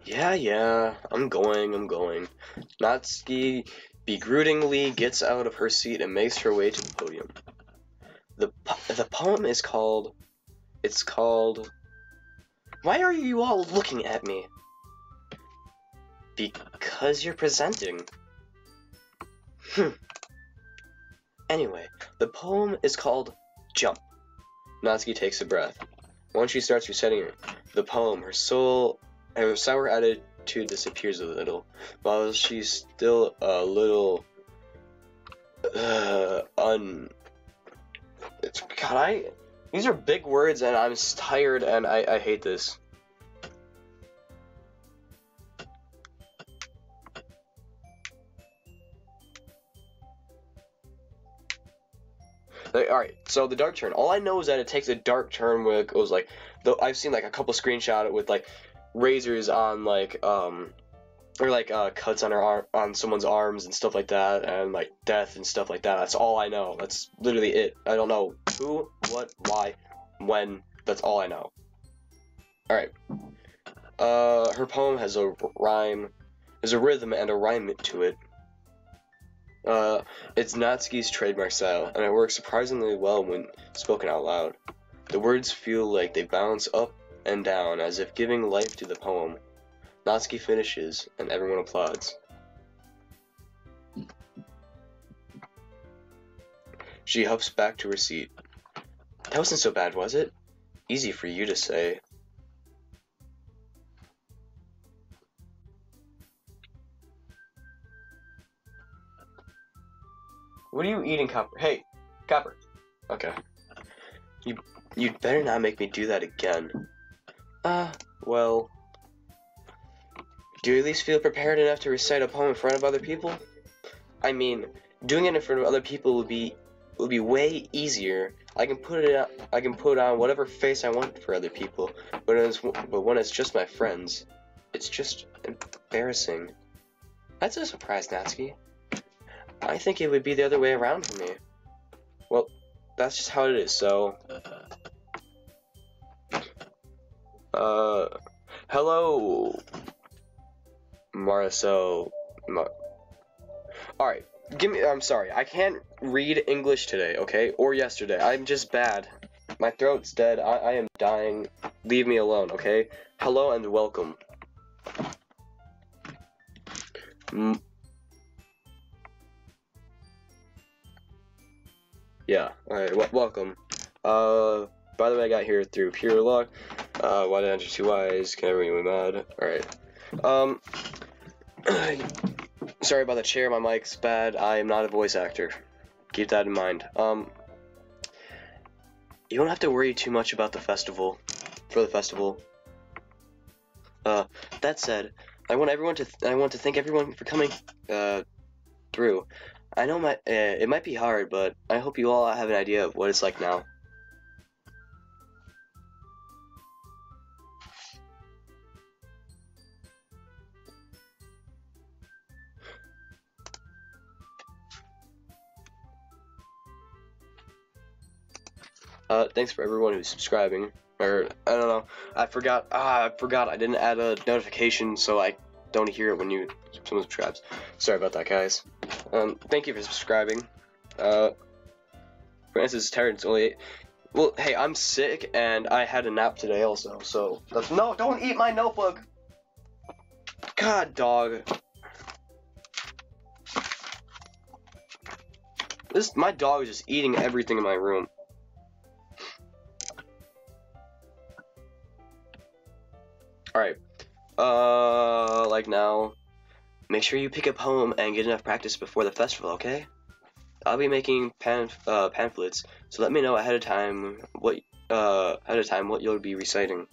Speaker 1: Yeah, I'm going. Natsuki begrudgingly gets out of her seat and makes her way to the podium. The poem is called... It's called... Why are you all looking at me? Because you're presenting. Anyway, the poem is called Jump. Natsuki takes a breath. Once she starts reciting the poem, her sour attitude disappears a little, while she's still a little these are big words and I'm tired and I hate this. Alright, so the dark turn. All I know is that it takes a dark turn where it goes like, I've seen like a couple screenshots with like razors on like or like cuts on on someone's arms and stuff like that, and like death and stuff like that. That's all I know. That's literally it. I don't know who, what, why, when. That's all I know. Alright. Her poem has a rhyme. There's a rhythm and a rhyme to it. It's Natsuki's trademark style, and it works surprisingly well when spoken out loud. The words feel like they bounce up and down as if giving life to the poem. Natsuki finishes, and everyone applauds. She hops back to her seat. That wasn't so bad, was it? Easy for you to say. What are you eating, Copper? Hey, Copper. Okay. You'd better not make me do that again. Well... Do you at least feel prepared enough to recite a poem in front of other people? I mean, doing it in front of other people would be way easier. I can put on whatever face I want for other people, but when it's just my friends, it's just embarrassing. That's a surprise, Natsuki. I think it would be the other way around for me. Well, that's just how it is, so... Hello... Marcel... Alright, I'm sorry, I can't read English today, okay? Or yesterday, I'm just bad. My throat's dead, I am dying. Leave me alone, okay? Hello and welcome. Yeah, alright, welcome. By the way, I got here through pure luck. Why did I enter 2 eyes? Can everyone be mad? Alright. Sorry about the chair, my mic's bad. I am not a voice actor. Keep that in mind. You don't have to worry too much about the festival. That said, I want to thank everyone for coming, through. I know it might be hard, but I hope you all have an idea of what it's like now. Thanks for everyone who's subscribing. Or, I don't know, I forgot I didn't add a notification so I don't hear it when someone subscribes. Sorry about that, guys. Thank you for subscribing. Francis is tired, it's only 8. Well, hey, I'm sick, and I had a nap today also, so... No, don't eat my notebook! God, dog. My dog is just eating everything in my room. Alright. Like now, make sure you pick up home and get enough practice before the festival, okay? I'll be making pamphlets, so let me know ahead of time what you'll be reciting.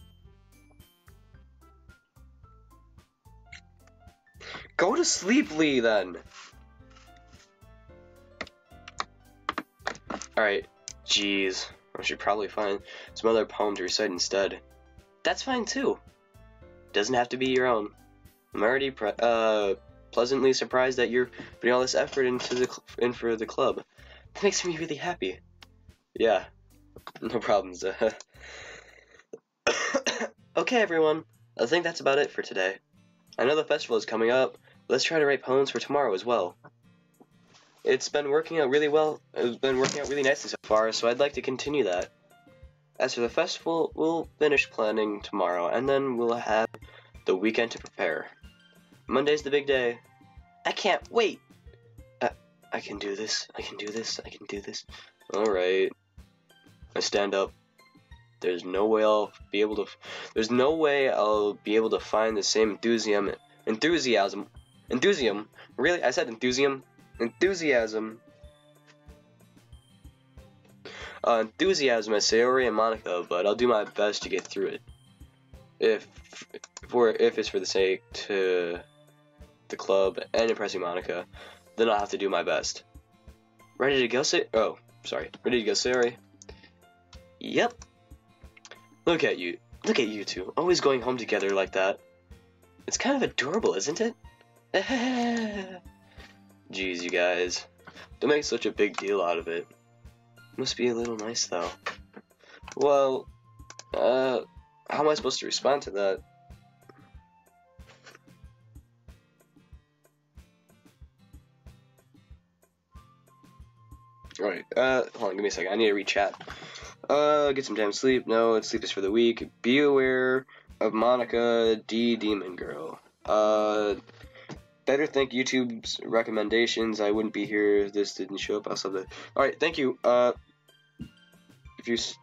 Speaker 1: Go to sleep, Lee, then. Alright, jeez. I should probably find some other poem to recite instead. That's fine too. Doesn't have to be your own. I'm already pleasantly surprised that you're putting all this effort in for the club. That makes me really happy. Yeah, no problems. Okay, everyone. I think that's about it for today. I know the festival is coming up. Let's try to write poems for tomorrow as well. It's been working out really well. It's been working out really nicely so far, so I'd like to continue that. As for the festival, we'll finish planning tomorrow, and then we'll have the weekend to prepare. Monday's the big day. I can't wait! I can do this. I can do this. I can do this. Alright. I stand up. There's no way I'll be able to find the same enthusiasm. Really? I said enthusiasm. Enthusiasm as Sayori and Monica, but I'll do my best to get through it. If it's for the sake to the club and impressing Monica, then I'll have to do my best. Ready to go, Ready to go, Sayori? Yep. Look at you two, always going home together like that. It's kind of adorable, isn't it? Jeez, you guys. Don't make such a big deal out of it. Must be a little nice, though. Well, how am I supposed to respond to that? Alright, hold on, give me a second. I need to re-chat. Get some damn sleep. No, sleep is for the weak. Be aware of Monica D. Demon Girl. Better thank YouTube's recommendations. I wouldn't be here if this didn't show up. I'll sub that. Alright, thank you.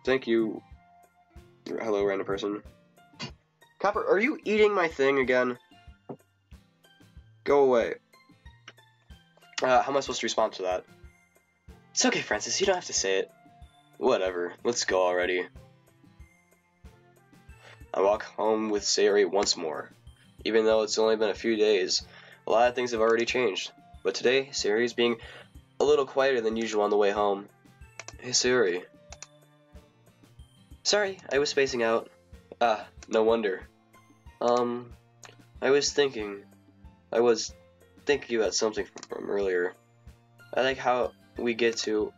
Speaker 1: Thank you. Hello, random person. Copper, are you eating my thing again? Go away. How am I supposed to respond to that? It's okay, Francis. You don't have to say it. Whatever. Let's go already. I walk home with Sayori once more. Even though it's only been a few days, a lot of things have already changed. But today, Sayori is being a little quieter than usual on the way home. Hey, Sayori. Sorry, I was spacing out. Ah, no wonder. I was thinking about something from earlier. I like how we get to,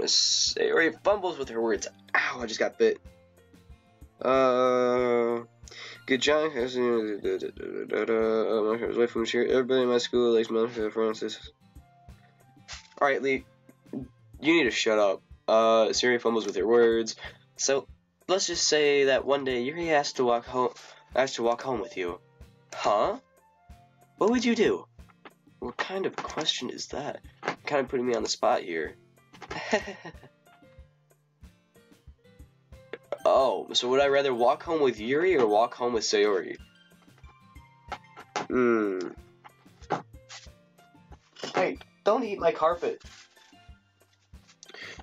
Speaker 1: Sayori fumbles with her words. Ow, I just got bit. Good job. Away from cheer. Everybody in my school likes Monica Francis. Alright, Lee. You need to shut up. Sayori fumbles with her words. So, let's just say that one day Yuri asked to walk home with you. Huh? What would you do? What kind of question is that? You're kind of putting me on the spot here. Oh, so would I rather walk home with Yuri or walk home with Sayori? Hey, don't eat my carpet.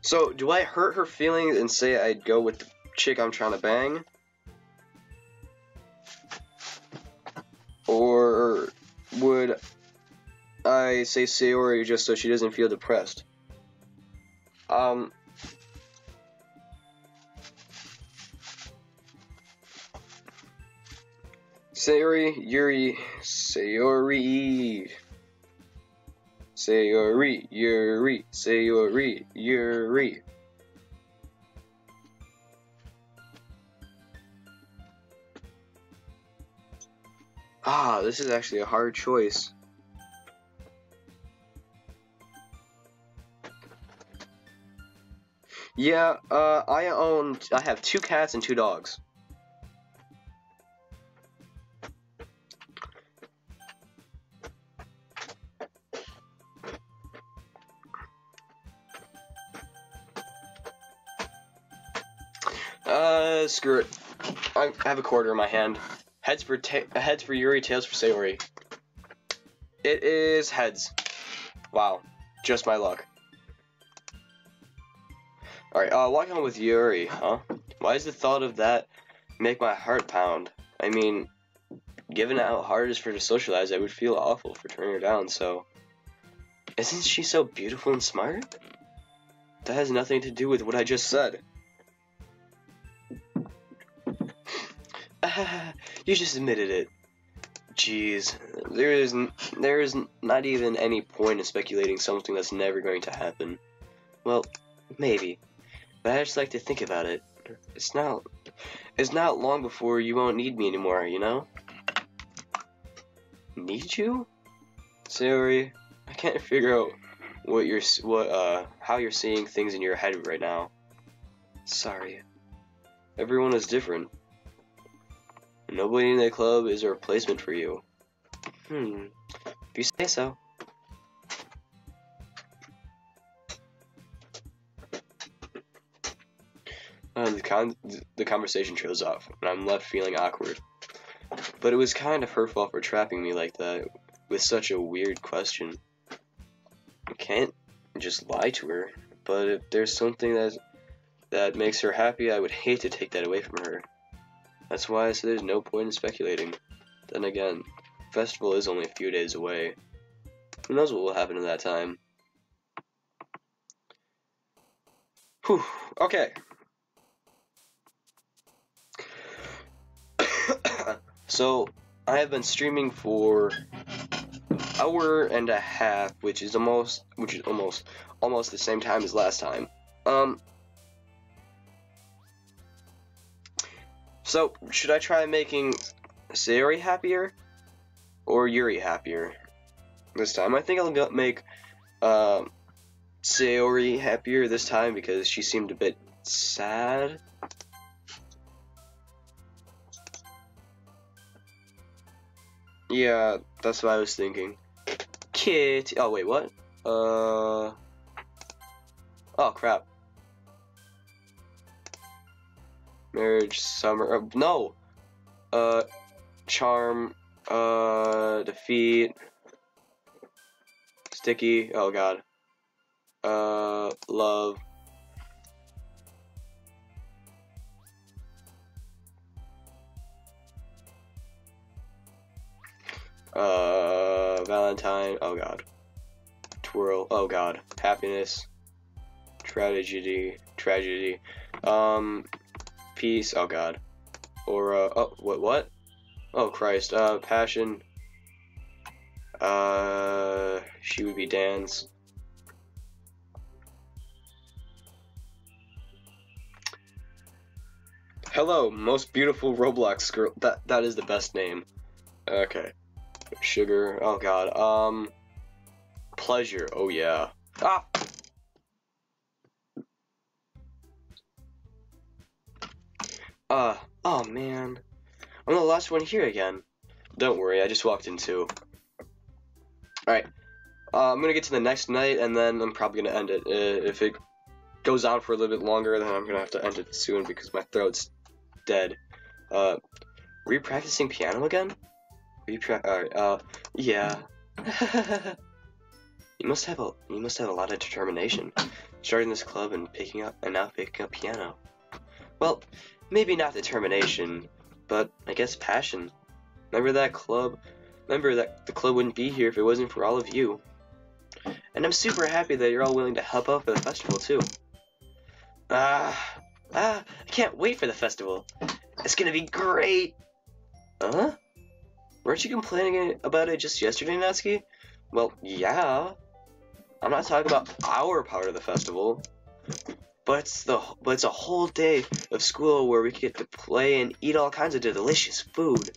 Speaker 1: So, do I hurt her feelings and say I'd go with the chick I'm trying to bang? Or would I say Sayori just so she doesn't feel depressed? Sayori, Yuri, Sayori. Sayori, Yuri, Sayori, Yuri. Ah, this is actually a hard choice. Yeah, I have 2 cats and 2 dogs. Screw it. I have a quarter in my hand. Heads for Yuri, tails for Sayori. It is heads. Wow, just my luck. Alright, walking on with Yuri, huh? Why does the thought of that make my heart pound? I mean, given how hard it is for her to socialize, I would feel awful for turning her down, so... Isn't she so beautiful and smart? That has nothing to do with what I just said. You just admitted it. Jeez, there is not even any point in speculating something that's never going to happen. Well, maybe, but I just like to think about it. It's not long before you won't need me anymore, you know? Need you? Sorry, I can't figure out how you're seeing things in your head right now. Sorry. Everyone is different. Nobody in the club is a replacement for you. If you say so. The conversation trails off, and I'm left feeling awkward. But it was kind of her fault for trapping me like that, with such a weird question. I can't just lie to her, but if there's something that makes her happy, I would hate to take that away from her. That's why I said there's no point in speculating. Then again, the festival is only a few days away. Who knows what will happen in that time? Whew, okay. So, I have been streaming for an hour and a half, which is almost the same time as last time. So, should I try making Sayori happier or Yuri happier this time? I think I'll make Sayori happier this time because she seemed a bit sad. Yeah, that's what I was thinking. Kitty. Oh, wait, what? Oh, crap. Marriage, summer, no! Charm, defeat, sticky, oh god. Love. Valentine, oh god. Twirl, oh god. Happiness, tragedy, peace, oh god. Or, oh, what? Oh Christ, passion. She would be dance. Hello, most beautiful Roblox girl. That is the best name. Okay. Sugar, oh god. Pleasure, oh yeah. Ah! Oh man. I'm the last one here again. Don't worry, I just walked in too. Alright. I'm gonna get to the next night and then I'm probably gonna end it. If it goes on for a little bit longer, then I'm gonna have to end it soon because my throat's dead. Were you practicing piano again? Alright, yeah. You must have a lot of determination. Starting this club and now picking up piano. Well, maybe not determination, but I guess passion. Remember that the club wouldn't be here if it wasn't for all of you. And I'm super happy that you're all willing to help out for the festival too. I can't wait for the festival. It's gonna be great. Huh? Weren't you complaining about it just yesterday, Natsuki? Well, yeah. I'm not talking about our part of the festival. But it's a whole day of school where we get to play and eat all kinds of delicious food.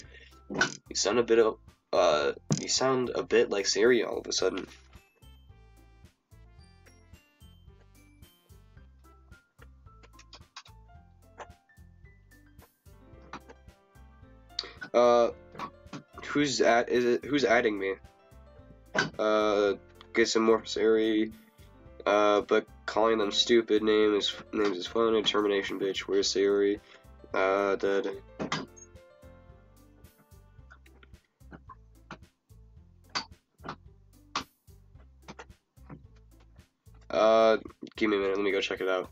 Speaker 1: You sound a bit like Siri all of a sudden. Who's adding me? Get some more Siri. But calling them stupid names is fun. Determination, bitch. Where's Sayori? Dead. Give me a minute, let me go check it out.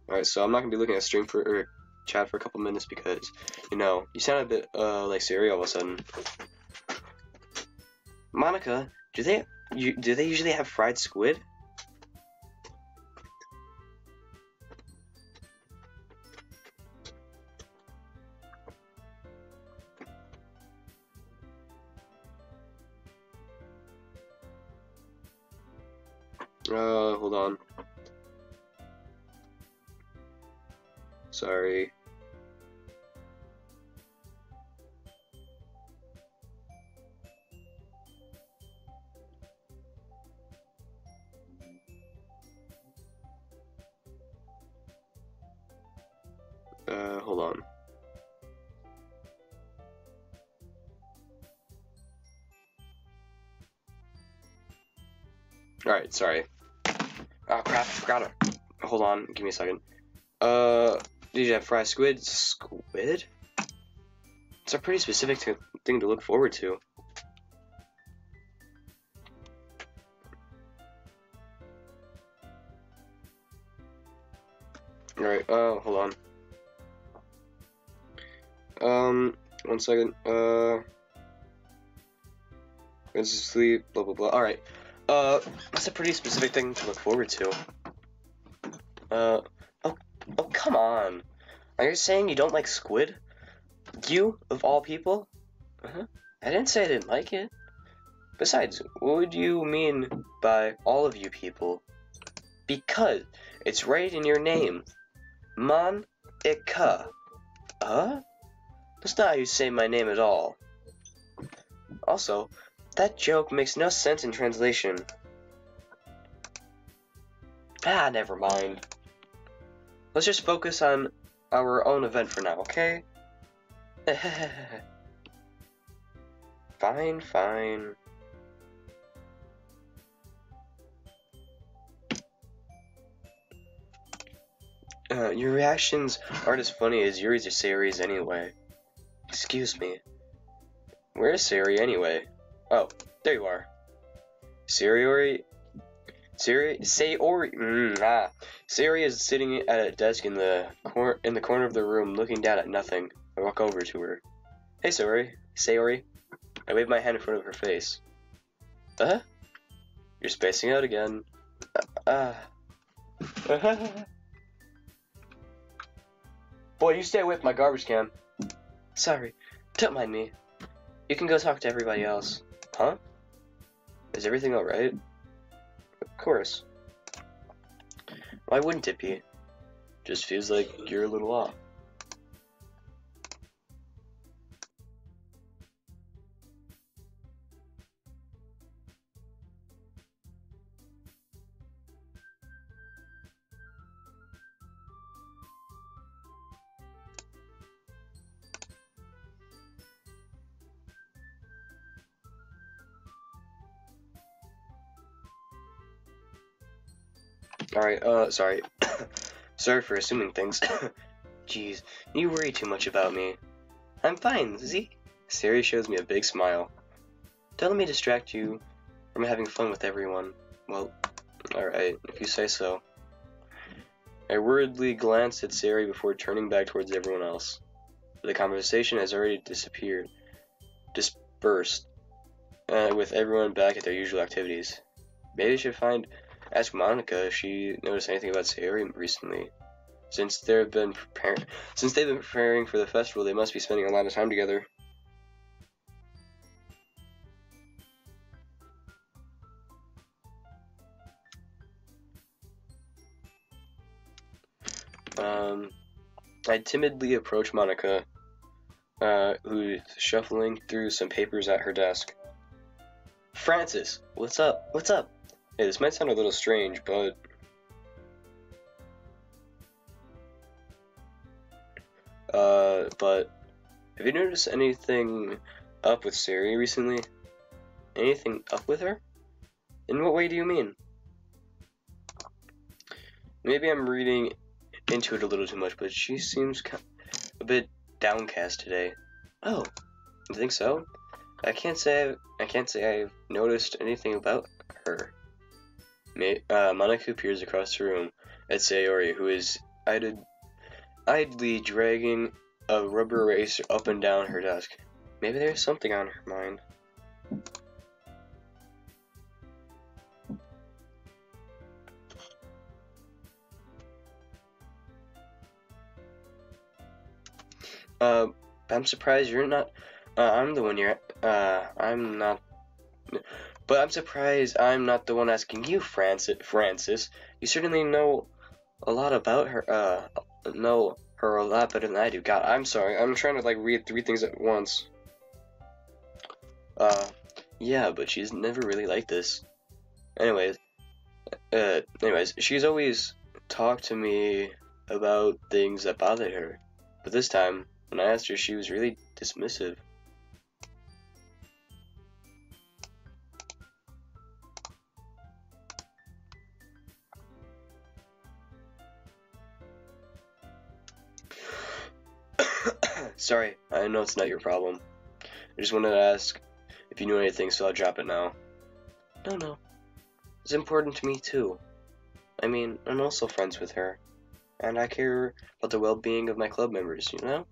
Speaker 1: Alright, so I'm not gonna be looking at stream for or chat for a couple minutes because, you know, you sound a bit like Siri all of a sudden. Monica, do they usually have fried squid? Hold on. Sorry. Hold on. Alright, sorry. Oh crap, I forgot it. Hold on, give me a second. Did you have fried squid? Squid? It's a pretty specific thing to look forward to. Alright, hold on. 1 second. Let's sleep, blah blah blah. Alright. That's a pretty specific thing to look forward to. Oh, come on. Are you saying you don't like squid? You, of all people? I didn't say I didn't like it. Besides, what would you mean by all of you people? Because it's right in your name. Mon-ika. That's not how you say my name at all. Also, that joke makes no sense in translation. Ah, never mind. Let's just focus on our own event for now, okay? Fine, fine. Your reactions aren't as funny as Yuri's or Sayori's anyway. Excuse me. Where's Sayori anyway? Oh, there you are. Sayori is sitting at a desk in the corner of the room, looking down at nothing. I walk over to her. Hey, Sayori. I wave my hand in front of her face. You're spacing out again. Boy, you stay away from my garbage can. Sorry, don't mind me. You can go talk to everybody else. Huh? Is everything alright? Of course. Why wouldn't it be? Just feels like you're a little off. Alright, sorry. Sorry for assuming things. Jeez, you worry too much about me. I'm fine, see? Sayori shows me a big smile. Don't let me distract you from having fun with everyone. Well, alright, if you say so. I worriedly glanced at Sayori before turning back towards everyone else. The conversation has already dispersed, with everyone back at their usual activities. Maybe I should ask Monica if she noticed anything about Sayori recently. Since they've been preparing for the festival, they must be spending a lot of time together. I timidly approach Monica, who's shuffling through some papers at her desk. Francis, what's up? What's up? Hey, this might sound a little strange, but have you noticed anything up with Sayori recently? Anything up with her? In what way do you mean? Maybe I'm reading into it a little too much, but a bit downcast today. Oh, you think so? I can't say I've noticed anything about her. Monica appears across the room at Sayori, who is idly dragging a rubber eraser up and down her desk. Maybe there's something on her mind. I'm surprised you're not. I'm the one you're. I'm not. But I'm surprised I'm not the one asking you, Francis. You certainly know a lot about her. Know her a lot better than I do. God, I'm sorry. I'm trying to like read 3 things at once. Yeah, but she's never really like this. Anyways, she's always talked to me about things that bothered her. But this time, when I asked her, she was really dismissive. Sorry, I know it's not your problem. I just wanted to ask if you knew anything, so I'll drop it now. No. It's important to me too. I mean, I'm also friends with her. And I care about the well-being of my club members, you know?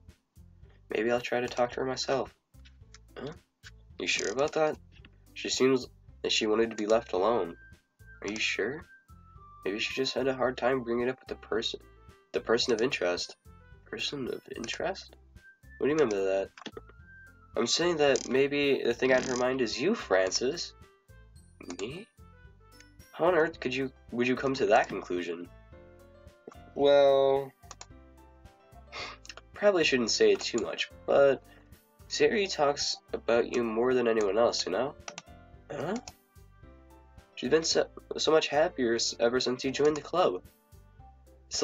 Speaker 1: Maybe I'll try to talk to her myself. Huh? You sure about that? She seems like she wanted to be left alone. Are you sure? Maybe she just had a hard time bringing it up with the person of interest. Person of interest? What do you mean by that? I'm saying that maybe the thing on her mind is you, Francis. Me? How on earth would you come to that conclusion? Well, probably shouldn't say it too much, but Sayori talks about you more than anyone else, you know? Huh? She's been so much happier ever since you joined the club. It's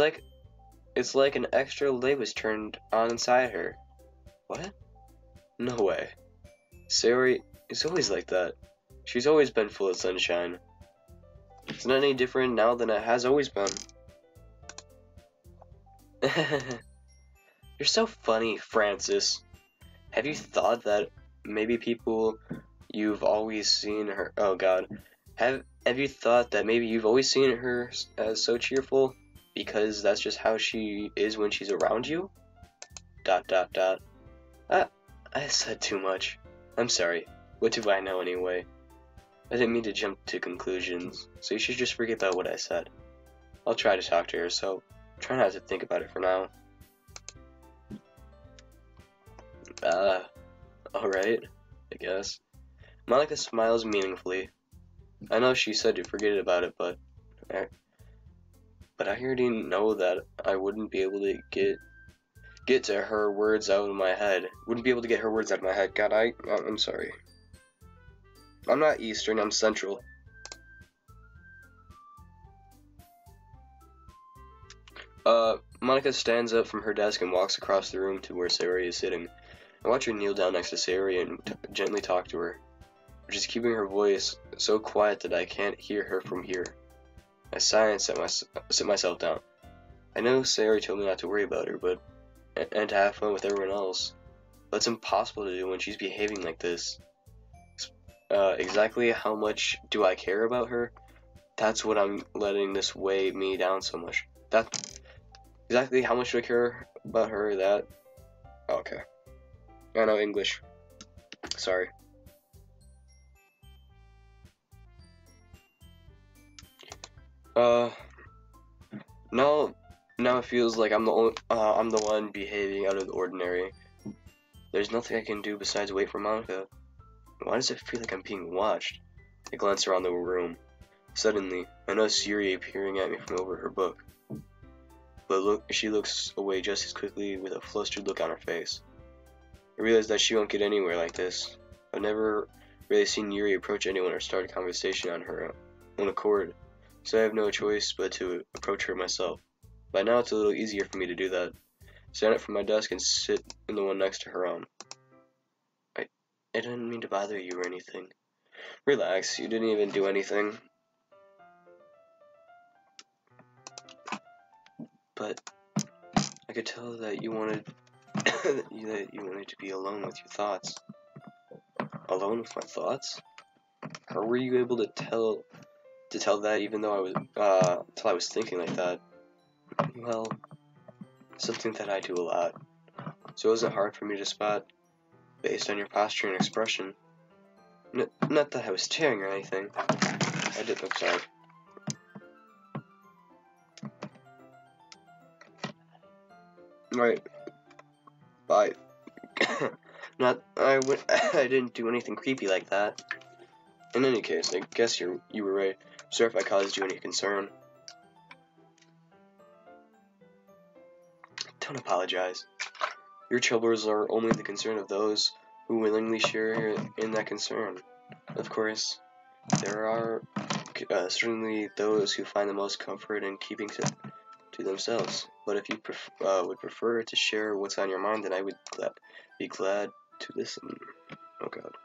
Speaker 1: like an extra light was turned on inside her. What? No way. Sayori is always like that. She's always been full of sunshine. It's not any different now than it has always been. You're so funny, Francis. Have you thought that maybe people you've always seen her... Oh god. Have you thought that maybe you've always seen her as so cheerful because that's just how she is when she's around you? ... I said too much. I'm sorry. What do I know anyway? I didn't mean to jump to conclusions, so you should just forget about what I said. I'll try to talk to her, so try not to think about it for now. Alright, I guess. Monica smiles meaningfully. I know she said to forget about it, but I already know that I wouldn't be able to get to her words out of my head. Wouldn't be able to get her words out of my head. God, I'm sorry. I'm not Eastern, I'm Central. Monica stands up from her desk and walks across the room to where Sayori is sitting. I watch her kneel down next to Sayori and gently talk to her, which is keeping her voice so quiet that I can't hear her from here. I sigh and sit myself down. I know Sayori told me not to worry about her, and to have fun with everyone else, but it's impossible to do when she's behaving like this. Exactly how much do I care about her? That's what I'm letting this weigh me down so much. Exactly how much do I care about her? Okay. I know English. Sorry. Now it feels like I'm the one behaving out of the ordinary. There's nothing I can do besides wait for Monica. Why does it feel like I'm being watched? I glance around the room. Suddenly, I notice Yuri peering at me from over her book. But she looks away just as quickly with a flustered look on her face. I realize that she won't get anywhere like this. I've never really seen Yuri approach anyone or start a conversation on her own accord, so I have no choice but to approach her myself. By now it's a little easier for me to do that. Stand up from my desk and sit in the one next to her own. I didn't mean to bother you or anything. Relax, you didn't even do anything. But I could tell that you wanted that you wanted to be alone with your thoughts. Alone with my thoughts? How were you able to tell that even though I was till I was thinking like that? Well, something that I do a lot. So it wasn't hard for me to spot based on your posture and expression. Not that I was staring or anything. I did look sorry. Right. Bye. I didn't do anything creepy like that. In any case, I guess you were right. Sorry if I caused you any concern. Don't apologize. Your troubles are only the concern of those who willingly share in that concern. Of course, there are certainly those who find the most comfort in keeping to themselves. But if you would prefer to share what's on your mind, then I would be glad to listen. Oh God.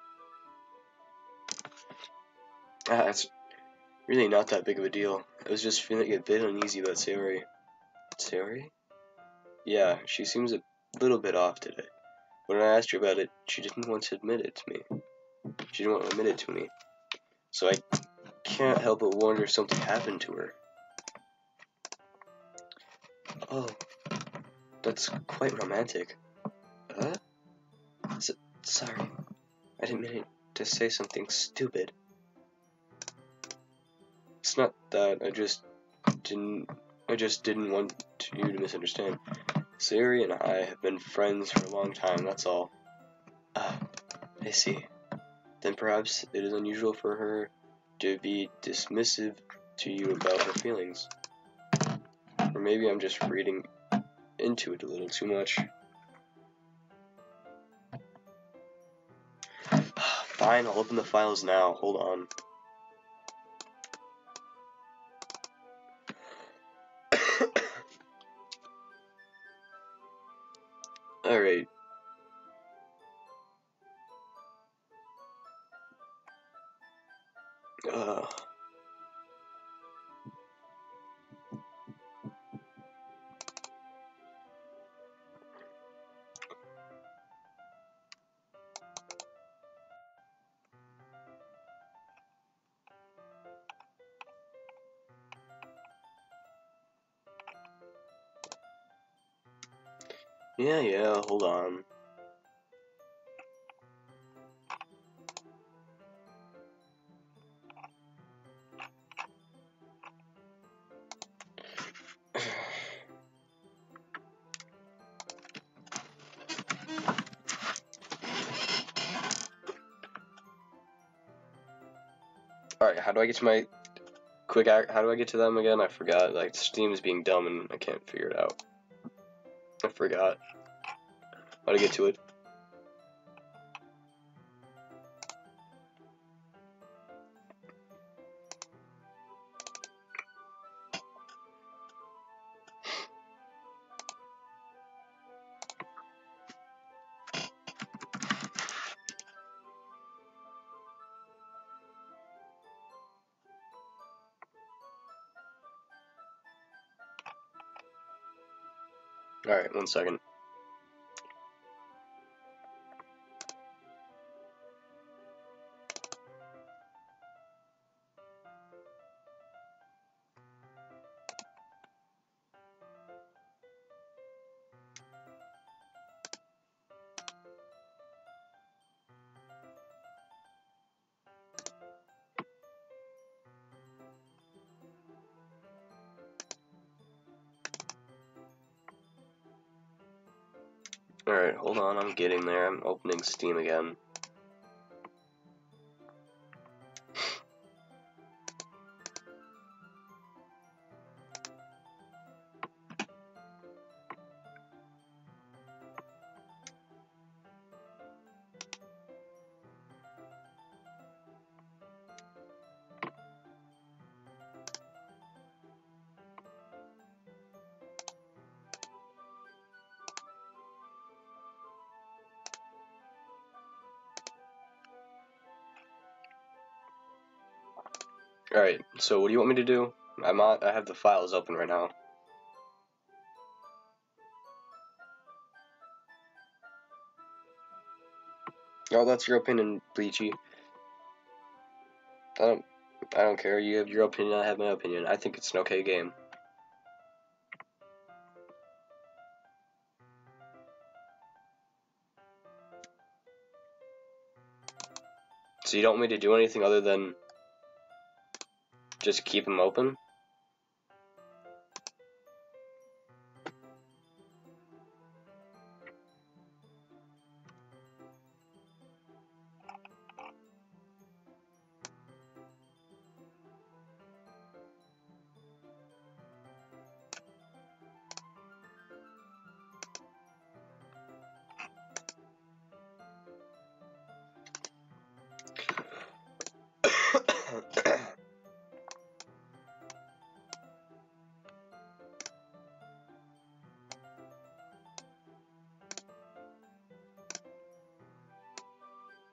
Speaker 1: It's really not that big of a deal. I was just feeling a bit uneasy about Sayori. Sayori? Yeah, she seems a little bit off today. When I asked her about it, she didn't want to admit it to me. She didn't want to admit it to me. So I can't help but wonder if something happened to her. Oh, that's quite romantic. Huh? Sorry. I didn't mean to say something stupid. It's not that, I just didn't want you to misunderstand. Sayori and I have been friends for a long time, that's all. Ah, I see. Then perhaps it is unusual for her to be dismissive to you about her feelings. Or maybe I'm just reading into it a little too much. Fine, I'll open the files now. Hold on. Alright. Yeah, hold on. Alright, how do I get to my how do I get to them again? I forgot. Like, Steam is being dumb and I can't figure it out. I forgot how to get to it. Alright, 1 second. Alright, hold on, I'm getting there. I'm opening Steam again. Alright, so what do you want me to do? I have the files open right now. Oh, that's your opinion, Bleachy. I don't care. You have your opinion, I have my opinion. I think it's an okay game. So you don't want me to do anything other than just keep them open?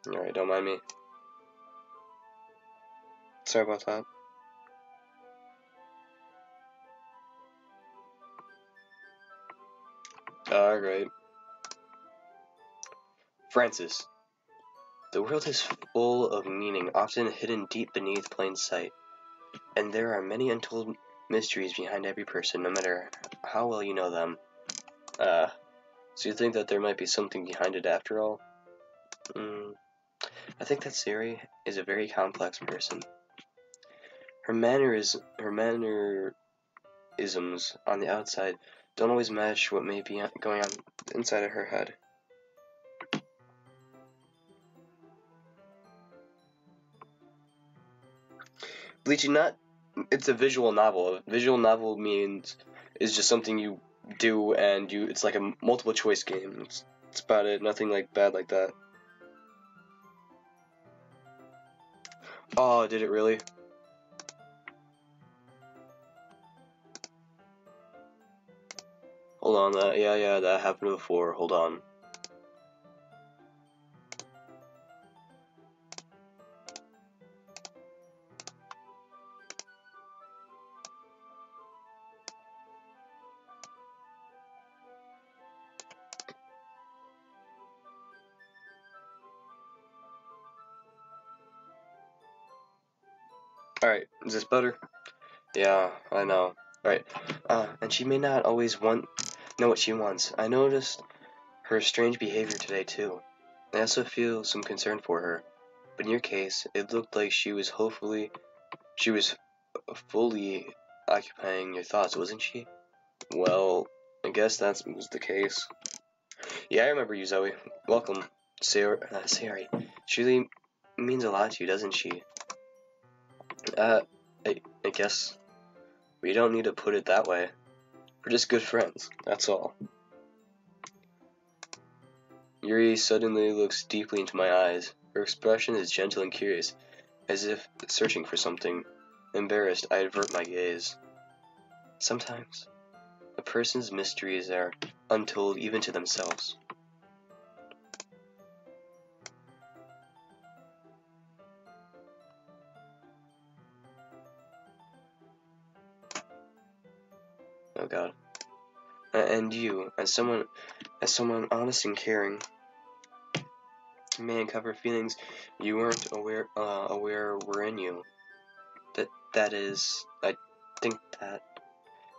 Speaker 1: Alright, don't mind me. Sorry about that. Alright. Francis. The world is full of meaning, often hidden deep beneath plain sight. And there are many untold mysteries behind every person, no matter how well you know them. So you think that there might be something behind it after all? I think that Yuri is a very complex person. Her mannerisms on the outside don't always match what may be going on inside of her head. Bleaching Nut, it's a visual novel. A visual novel is just something you do and it's like a multiple choice game. It's about it, nothing like bad like that. Oh, did it really? Hold on, yeah, that happened before. Hold on. Alright, is this better? Yeah, I know. Alright, and she may not always know what she wants. I noticed her strange behavior today, too. I also feel some concern for her. But in your case, it looked like she was fully occupying your thoughts, wasn't she? Well, I guess that was the case. Yeah, I remember you, Zoe. Welcome, Sari. She really means a lot to you, doesn't she? I guess we don't need to put it that way. We're just good friends, that's all. Yuri suddenly looks deeply into my eyes. Her expression is gentle and curious, as if searching for something. Embarrassed, I avert my gaze. Sometimes, a person's mysteries are untold even to themselves. Oh God. And you, as someone honest and caring, may uncover feelings you weren't aware were in you. That is, I think that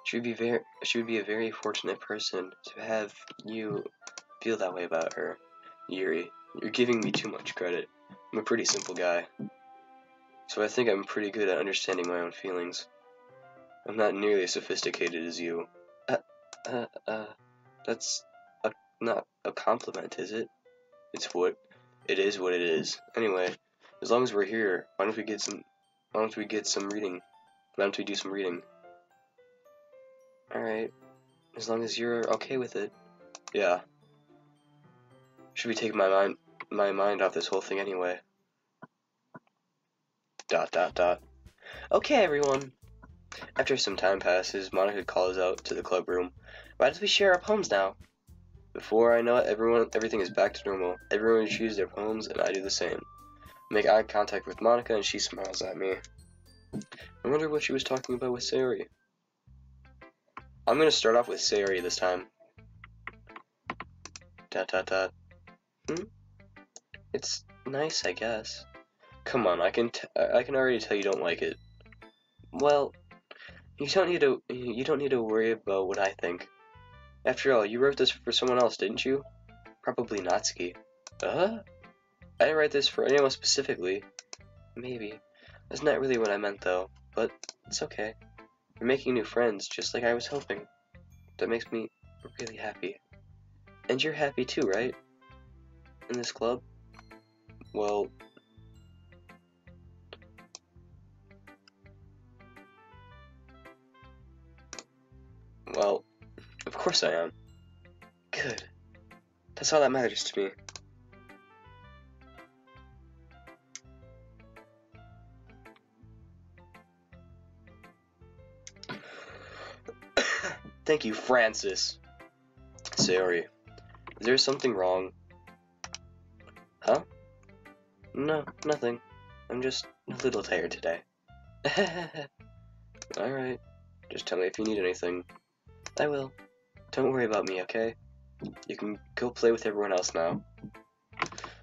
Speaker 1: she would be a very fortunate person to have you feel that way about her. Yuri, you're giving me too much credit. I'm a pretty simple guy, so I think I'm pretty good at understanding my own feelings. I'm not nearly as sophisticated as you. That's not a compliment, is it? It is what it is. Anyway, as long as we're here, why don't we do some reading? Alright. As long as you're okay with it. Yeah. Should be taking my mind off this whole thing anyway. ... Okay, everyone. After some time passes, Monica calls out to the club room. Why don't we share our poems now? Before I know it, everything is back to normal. Everyone chooses their poems, and I do the same. I make eye contact with Monica, and she smiles at me. I wonder what she was talking about with Sayori. I'm gonna start off with Sayori this time. ... It's nice, I guess. Come on, I can already tell you don't like it. Well, you don't need to worry about what I think. After all, you wrote this for someone else, didn't you? Probably Natsuki. I didn't write this for anyone specifically. Maybe. That's not really what I meant though, but it's okay. You're making new friends, just like I was hoping. That makes me really happy. And you're happy too, right? In this club? Well, of course I am. Good. That's all that matters to me. Thank you, Francis. Sayori, is there something wrong? Huh? No, nothing. I'm just a little tired today. Alright. Just tell me if you need anything. I will. Don't worry about me, okay? You can go play with everyone else now.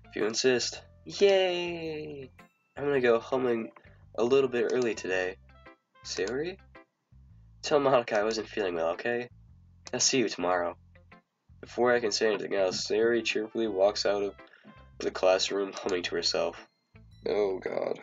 Speaker 1: If you insist. Yay! I'm gonna go home a little bit early today. Sayori? Tell Monica I wasn't feeling well, okay? I'll see you tomorrow. Before I can say anything else, Sayori cheerfully walks out of the classroom, humming to herself. Oh god.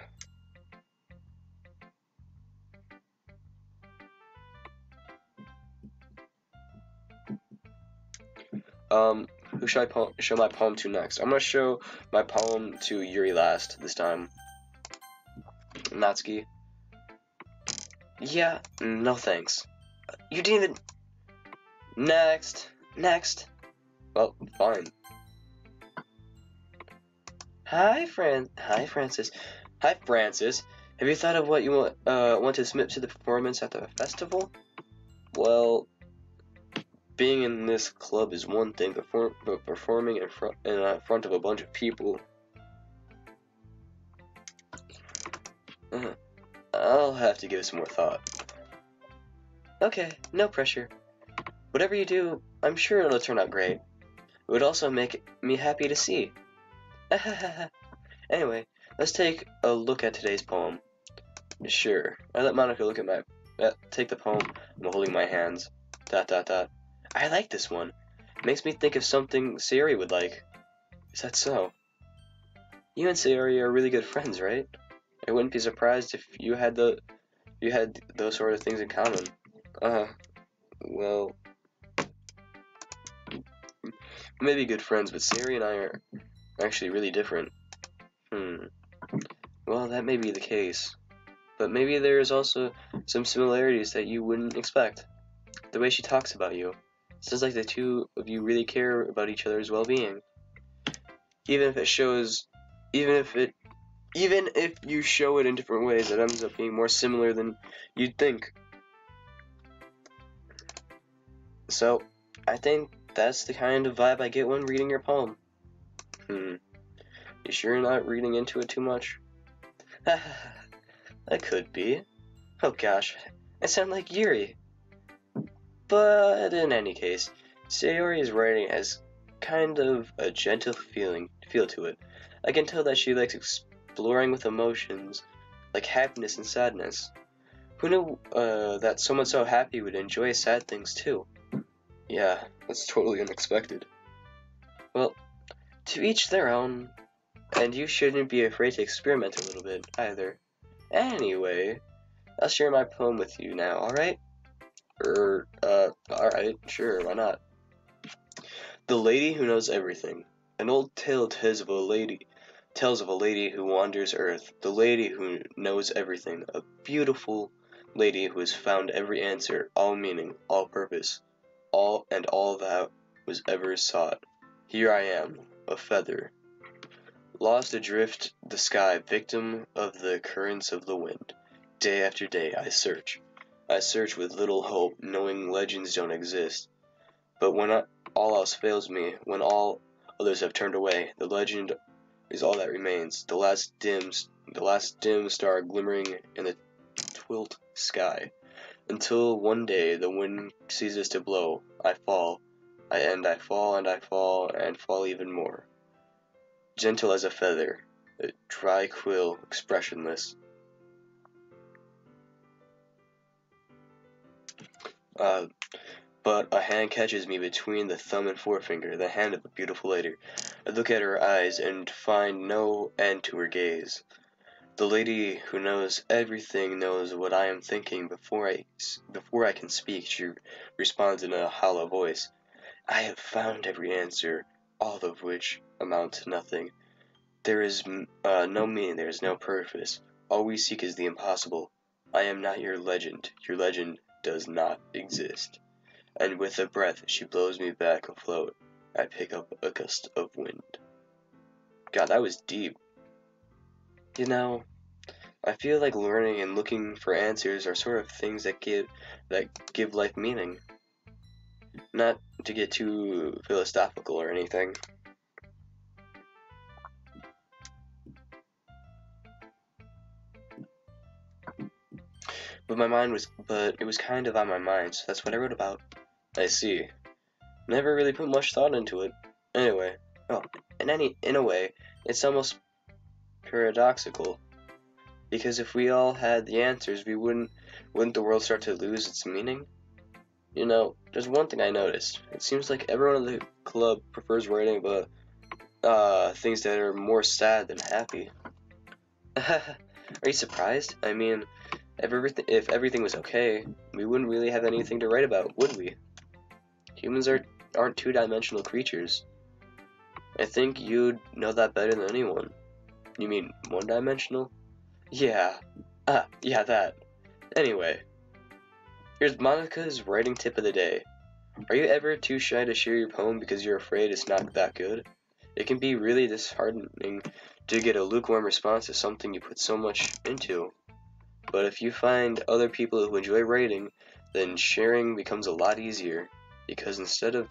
Speaker 1: Who should I show my poem to next? I'm gonna show my poem to Yuri last, this time. Natsuki. Yeah, no thanks. You didn't even... Next. Well, fine. Hi, Francis. Hi, Francis. Have you thought of what you want to submit to the performance at the festival? Well, being in this club is one thing, but performing in front of a bunch of people... I'll have to give it some more thought. Okay, no pressure. Whatever you do, I'm sure it'll turn out great. It would also make me happy to see. Anyway, let's take a look at today's poem. Sure. I let Monica look at my... take the poem I'm holding in my hands. ... I like this one. It makes me think of something Sayori would like. Is that so? You and Sayori are really good friends, right? I wouldn't be surprised if you had those sort of things in common. Well, maybe good friends, but Sayori and I are actually really different. Well, that may be the case. But maybe there's also some similarities that you wouldn't expect. The way she talks about you. Sounds like the two of you really care about each other's well-being. Even if you show it in different ways, it ends up being more similar than you'd think. So, I think that's the kind of vibe I get when reading your poem. You sure you're not reading into it too much? That could be. Oh gosh, I sound like Yuri. But in any case, Sayori's writing has kind of a gentle feel to it. I can tell that she likes exploring with emotions, like happiness and sadness. Who knew that someone so happy would enjoy sad things too? Yeah, that's totally unexpected. Well, to each their own, and you shouldn't be afraid to experiment a little bit, either. Anyway, I'll share my poem with you now, alright? Alright, sure, why not? The Lady Who Knows Everything. An old tale tells of a lady who wanders earth, the lady who knows everything, a beautiful lady who has found every answer, all meaning, all purpose, all that was ever sought. Here I am, a feather, lost adrift the sky, victim of the currents of the wind. Day after day I search with little hope, knowing legends don't exist. But when all else fails me, when all others have turned away, the legend is all that remains, the last dim star glimmering in the twilit sky. Until one day the wind ceases to blow, I fall, and I fall, and I fall, and fall even more. gentle as a feather, a dry quill, expressionless. But a hand catches me between the thumb and forefinger, the hand of a beautiful lady. I look at her eyes and find no end to her gaze. The lady who knows everything knows what I am thinking before I can speak. She responds in a hollow voice. I have found every answer, all of which amount to nothing. There is no meaning, there is no purpose. All we seek is the impossible. I am not your legend. Your legend does not exist. And with a breath, she blows me back afloat. I pick up a gust of wind. God, that was deep. You know, I feel like learning and looking for answers are sort of things that give life meaning. Not to get too philosophical or anything. But it was kind of on my mind, so that's what I wrote about. I see. Never really put much thought into it. Anyway, in a way, it's almost paradoxical. Because if we all had the answers, wouldn't the world start to lose its meaning? You know, there's one thing I noticed. It seems like everyone in the club prefers writing about things that are more sad than happy. Are you surprised? I mean, if everything was okay, we wouldn't really have anything to write about, would we? Humans aren't two-dimensional creatures. I think you'd know that better than anyone. You mean one-dimensional? Yeah. Yeah, that. Anyway, here's Monica's writing tip of the day. Are you ever too shy to share your poem because you're afraid it's not that good? It can be really disheartening to get a lukewarm response to something you put so much into. But if you find other people who enjoy writing, then sharing becomes a lot easier. Because instead of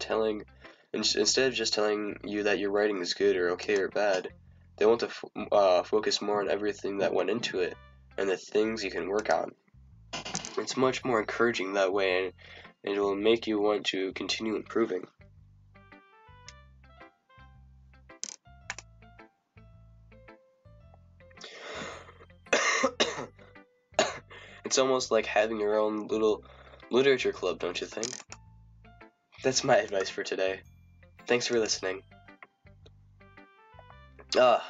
Speaker 1: just telling you that your writing is good or okay or bad, they want to focus more on everything that went into it and the things you can work on. It's much more encouraging that way, and it will make you want to continue improving. It's almost like having your own little literature club, don't you think? That's my advice for today. Thanks for listening. Oh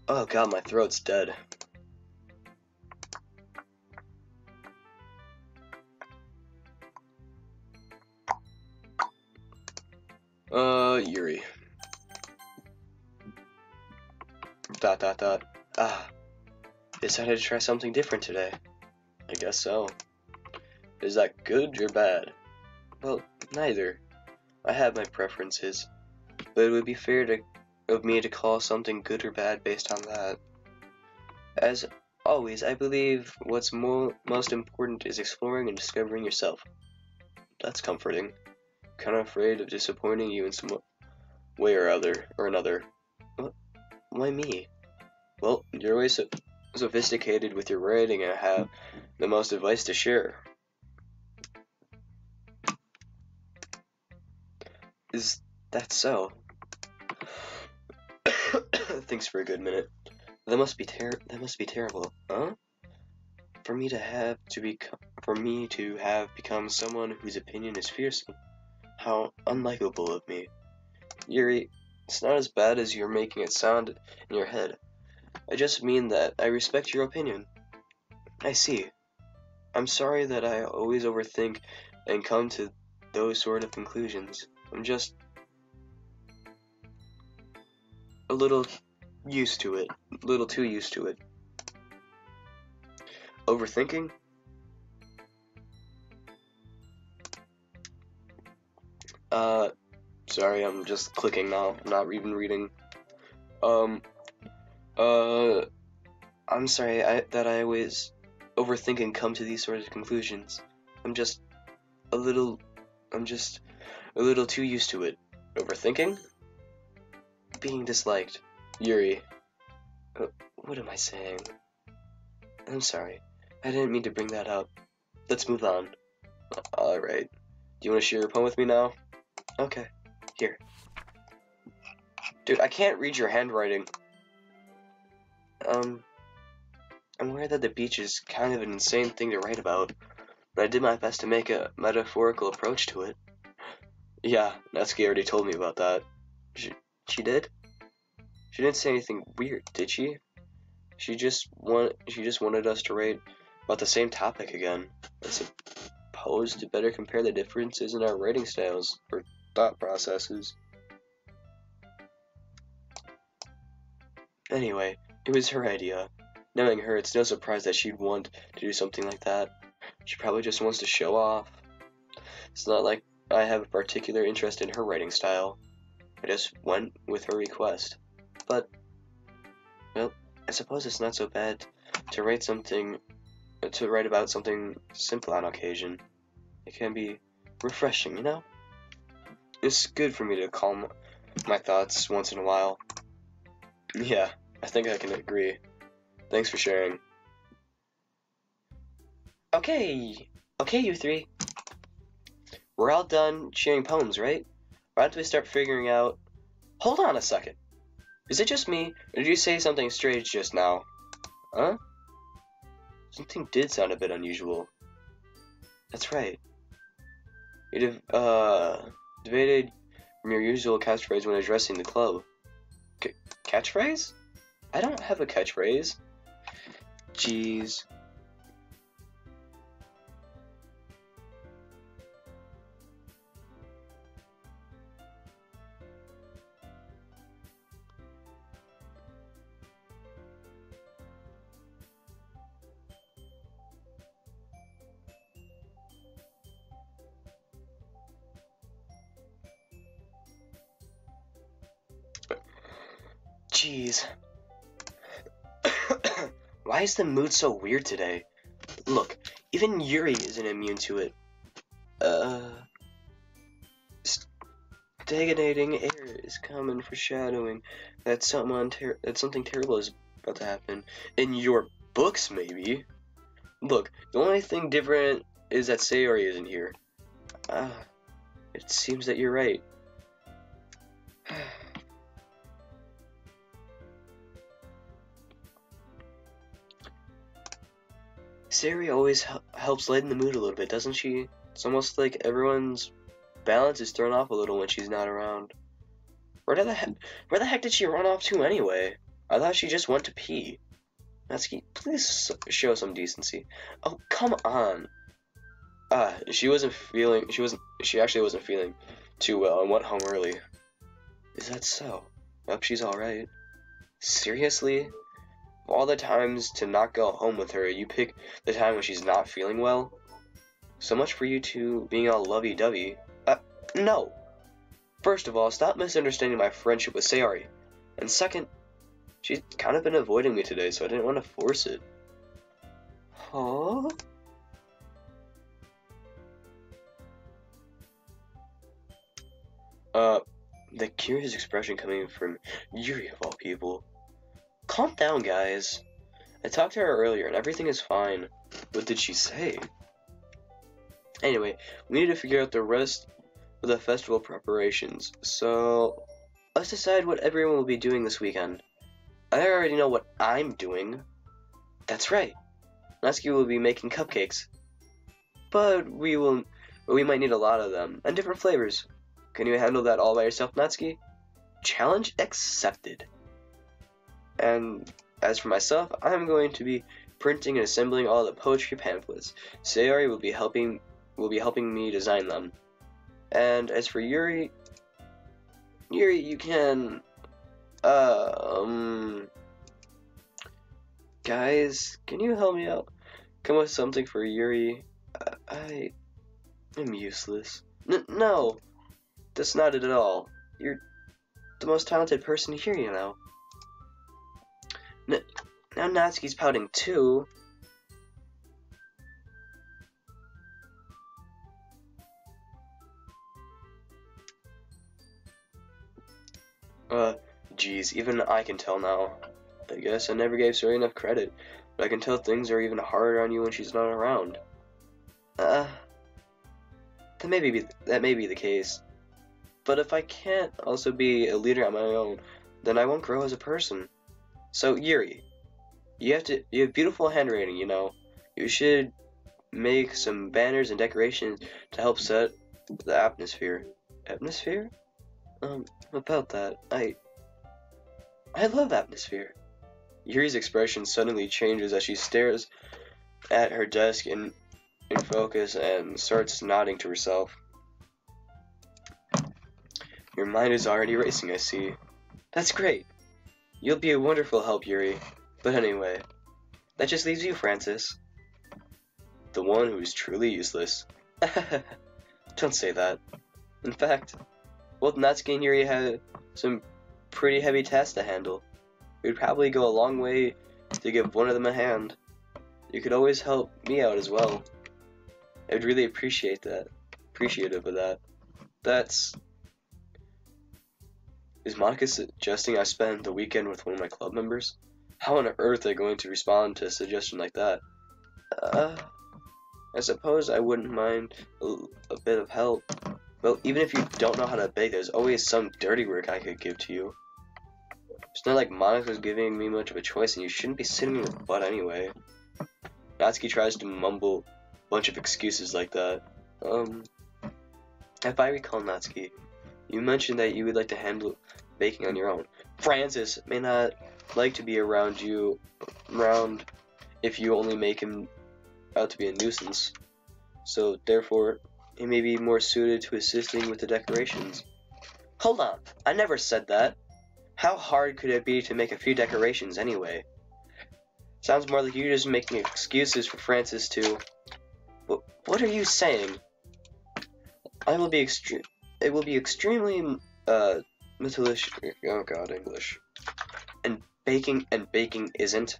Speaker 1: god, my throat's dead. Yuri. ... Decided to try something different today. I guess so. Is that good or bad? Well, neither. I have my preferences, but it would be fair of me to call something good or bad based on that. As always, I believe what's most important is exploring and discovering yourself. That's comforting. Kind of afraid of disappointing you in some way or another. Why me? Well, you're always so sophisticated with your writing and have the most advice to share. Is that so? Thinks for a good minute. That must be terrible, huh? For me to have become someone whose opinion is fearsome. How unlikable of me. Yuri, it's not as bad as you're making it sound in your head. I just mean that I respect your opinion. I see. I'm sorry that I always overthink and come to those sort of conclusions. I'm just a little used to it. A little too used to it. Overthinking? Sorry, I'm just clicking now. I'm not even reading. I'm sorry that I always overthink and come to these sort of conclusions. I'm just a little too used to it. Overthinking? Being disliked. Yuri. What am I saying? I'm sorry. I didn't mean to bring that up. Let's move on. Alright. Do you want to share your poem with me now? Okay. Here. Dude, I can't read your handwriting. I'm aware that the beach is kind of an insane thing to write about, but I did my best to make a metaphorical approach to it. Yeah, Natsuki already told me about that. She did? She didn't say anything weird, did she? She just wanted us to write about the same topic again. I suppose to better compare the differences in our writing styles or thought processes. Anyway, it was her idea. Knowing her, it's no surprise that she'd want to do something like that. She probably just wants to show off. It's not like I have a particular interest in her writing style. I just went with her request. But, well, I suppose it's not so bad to write about something simple on occasion. It can be refreshing, you know? It's good for me to calm my thoughts once in a while. Yeah, I think I can agree. Thanks for sharing. Okay, you three. We're all done sharing poems, right? Why don't we start figuring out... Hold on a second. Is it just me, or did you say something strange just now? Huh? Something did sound a bit unusual. That's right. You deviated from your usual catchphrase when addressing the club. Catchphrase? I don't have a catchphrase. Jeez. Jeez. Why is the mood so weird today? Look, even Yuri isn't immune to it. Stagnating air is common foreshadowing that something terrible is about to happen. In your books, maybe? Look, the only thing different is that Sayori isn't here. It seems that you're right. Sayori always helps lighten the mood a little bit, doesn't she? It's almost like everyone's balance is thrown off a little when she's not around. Where the heck did she run off to anyway? I thought she just went to pee. Natsuki, please show some decency. Oh, come on. She actually wasn't feeling too well and went home early. Is that so? Hope she's alright. Seriously? Of all the times to not go home with her, you pick the time when she's not feeling well? So much for you two being all lovey-dovey. No! First of all, stop misunderstanding my friendship with Sayori. And second, she's kind of been avoiding me today, so I didn't want to force it. Huh? The curious expression coming from Yuri of all people. Calm down, guys. I talked to her earlier and everything is fine. What did she say? Anyway, we need to figure out the rest of the festival preparations. So, let's decide what everyone will be doing this weekend. I already know what I'm doing. That's right. Natsuki will be making cupcakes. But we might need a lot of them, and different flavors. Can you handle that all by yourself, Natsuki? Challenge accepted. And as for myself, I'm going to be printing and assembling all the poetry pamphlets. Sayori will be helping me design them. And as for Yuri, you can guys, can you help me out? Come up with something for Yuri. I'm useless. No, that's not it at all. You're the most talented person here, you know. Now Natsuki's pouting too. Geez, even I can tell now. I guess I never gave Sayori enough credit, but I can tell things are even harder on you when she's not around. That may be the case. But if I can't also be a leader on my own, then I won't grow as a person. So Yuri, you have beautiful handwriting, you know. You should make some banners and decorations to help set the atmosphere. Atmosphere? About that, I love atmosphere. Yuri's expression suddenly changes as she stares at her desk in focus and starts nodding to herself. Your mind is already racing, I see. That's great. You'll be a wonderful help, Yuri. But anyway, that just leaves you, Francis. The one who is truly useless. Don't say that. In fact, both Natsuki and Yuri have some pretty heavy tasks to handle. It would probably go a long way to give one of them a hand. You could always help me out as well. I would really appreciate that. Appreciative of that. Is Monica suggesting I spend the weekend with one of my club members? How on earth are they going to respond to a suggestion like that? I suppose I wouldn't mind a bit of help. Well, even if you don't know how to bake, there's always some dirty work I could give to you. It's not like Monica's giving me much of a choice, and you shouldn't be sitting in your butt anyway. Natsuki tries to mumble a bunch of excuses like that. If I recall, Natsuki, you mentioned that you would like to handle baking on your own. Francis may not like to be around if you only make him out to be a nuisance. So, therefore, he may be more suited to assisting with the decorations. Hold on, I never said that. How hard could it be to make a few decorations anyway? Sounds more like you're just making excuses for Francis to... What are you saying? It will be extremely, metallicious. Oh god, English. And baking isn't.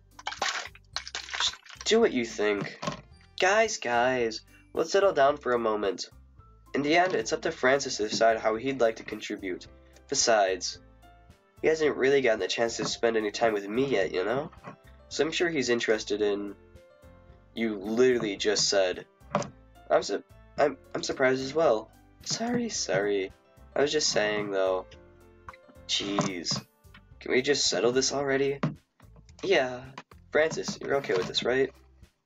Speaker 1: Just do what you think. Guys, let's settle down for a moment. In the end, it's up to Francis to decide how he'd like to contribute. Besides, he hasn't really gotten the chance to spend any time with me yet, you know? So I'm sure he's interested in... You literally just said. I'm surprised as well. Sorry. I was just saying, though. Jeez. Can we just settle this already? Yeah. Francis, you're okay with this, right?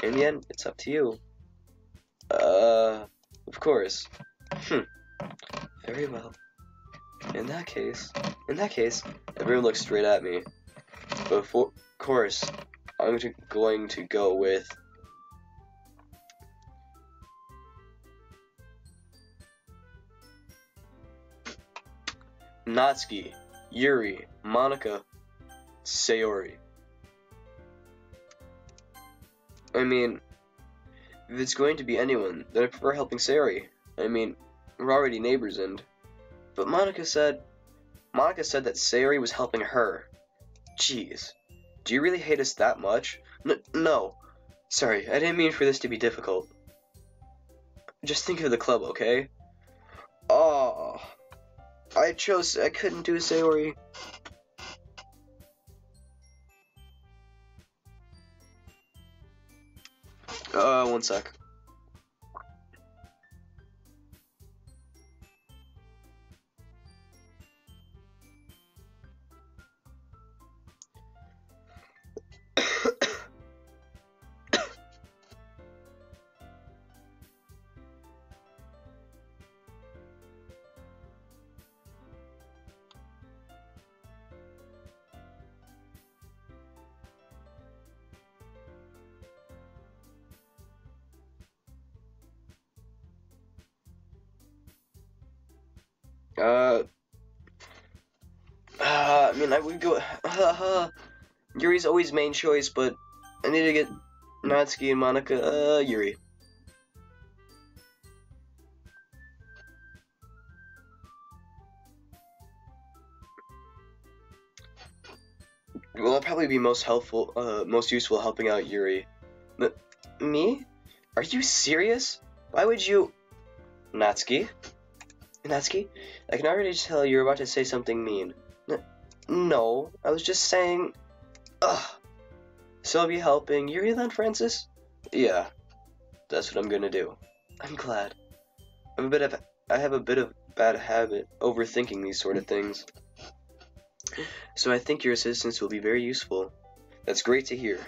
Speaker 1: In the end, it's up to you. Of course. Very well. In that case, everyone looks straight at me. But of course, I'm going to go with... Natsuki, Yuri, Monica, Sayori. I mean, if it's going to be anyone, then I prefer helping Sayori. I mean, we're already neighbors and... But Monica said that Sayori was helping her. Jeez. Do you really hate us that much? No. Sorry, I didn't mean for this to be difficult. Just think of the club, okay? Oh... I couldn't do Sayori. One sec. I mean, I would go, Yuri's always main choice, but I need to get Natsuki and Monica, Yuri. Well, I'll probably be most useful helping out Yuri. Me? Are you serious? Why would you... Natsuki? Natsuki? I can already tell you're about to say something mean. No, I was just saying... Ugh. So I'll be helping Yuri then, Francis? Yeah, that's what I'm gonna do. I'm glad. I have a bit of bad habit, overthinking these sort of things. So I think your assistance will be very useful. That's great to hear.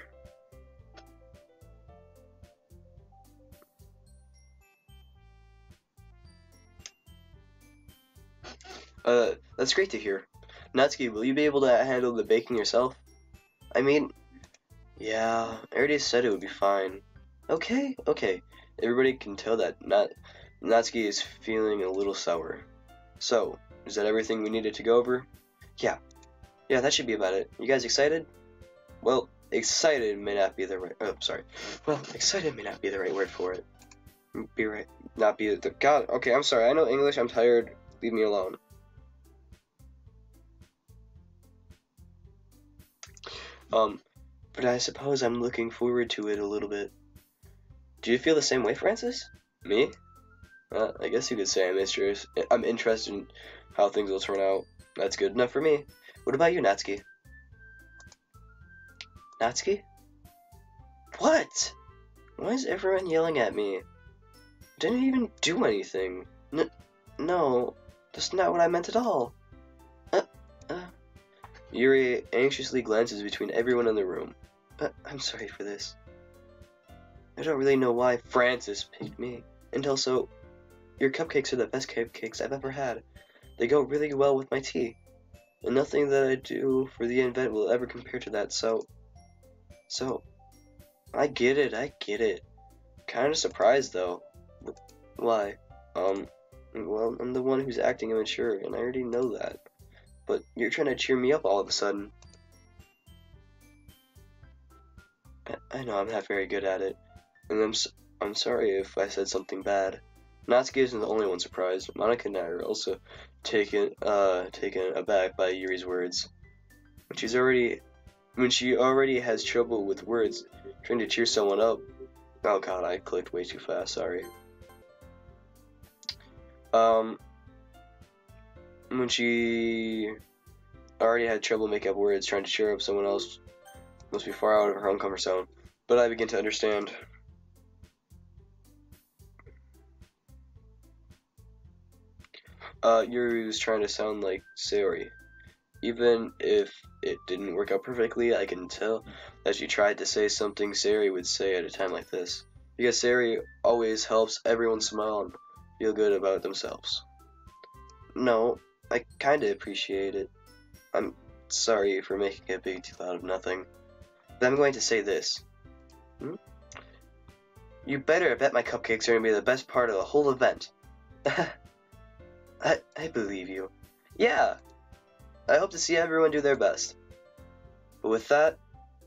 Speaker 1: That's great to hear. Natsuki, will you be able to handle the baking yourself? I mean, yeah, I already said it would be fine. Okay, okay. Everybody can tell that Natsuki is feeling a little sour. So, is that everything we needed to go over? Yeah, that should be about it. You guys excited? Well, excited may not be the right. Oh, sorry. Well, excited may not be the right word for it. Be right. Not be the. God. Okay, I'm sorry. I know English. I'm tired. Leave me alone. But I suppose I'm looking forward to it a little bit. Do you feel the same way, Francis? Me? I guess you could say I'm interested in how things will turn out. That's good enough for me. What about you, Natsuki? Natsuki? What? Why is everyone yelling at me? Didn't even do anything. No, that's not what I meant at all. Yuri anxiously glances between everyone in the room. I'm sorry for this. I don't really know why Francis picked me. And also, your cupcakes are the best cupcakes I've ever had. They go really well with my tea. And nothing that I do for the event will ever compare to that, so, I get it. Kinda surprised, though. Why? Well, I'm the one who's acting immature, and I already know that. But you're trying to cheer me up all of a sudden. I know I'm not very good at it, and I'm sorry if I said something bad. Natsuki isn't the only one surprised. Monica and I are also taken aback by Yuri's words. When she already has trouble with words, trying to cheer someone up. Oh god, I clicked way too fast. Sorry. When she already had trouble making up words, trying to cheer up someone else must be far out of her own comfort zone. But I begin to understand. Yuri was trying to sound like Sayori. Even if it didn't work out perfectly, I can tell that she tried to say something Sayori would say at a time like this. Because Sayori always helps everyone smile and feel good about themselves. No, I kinda appreciate it. I'm sorry for making a big deal out of nothing. But I'm going to say this. You better bet my cupcakes are going to be the best part of the whole event. I believe you. Yeah, I hope to see everyone do their best. But with that,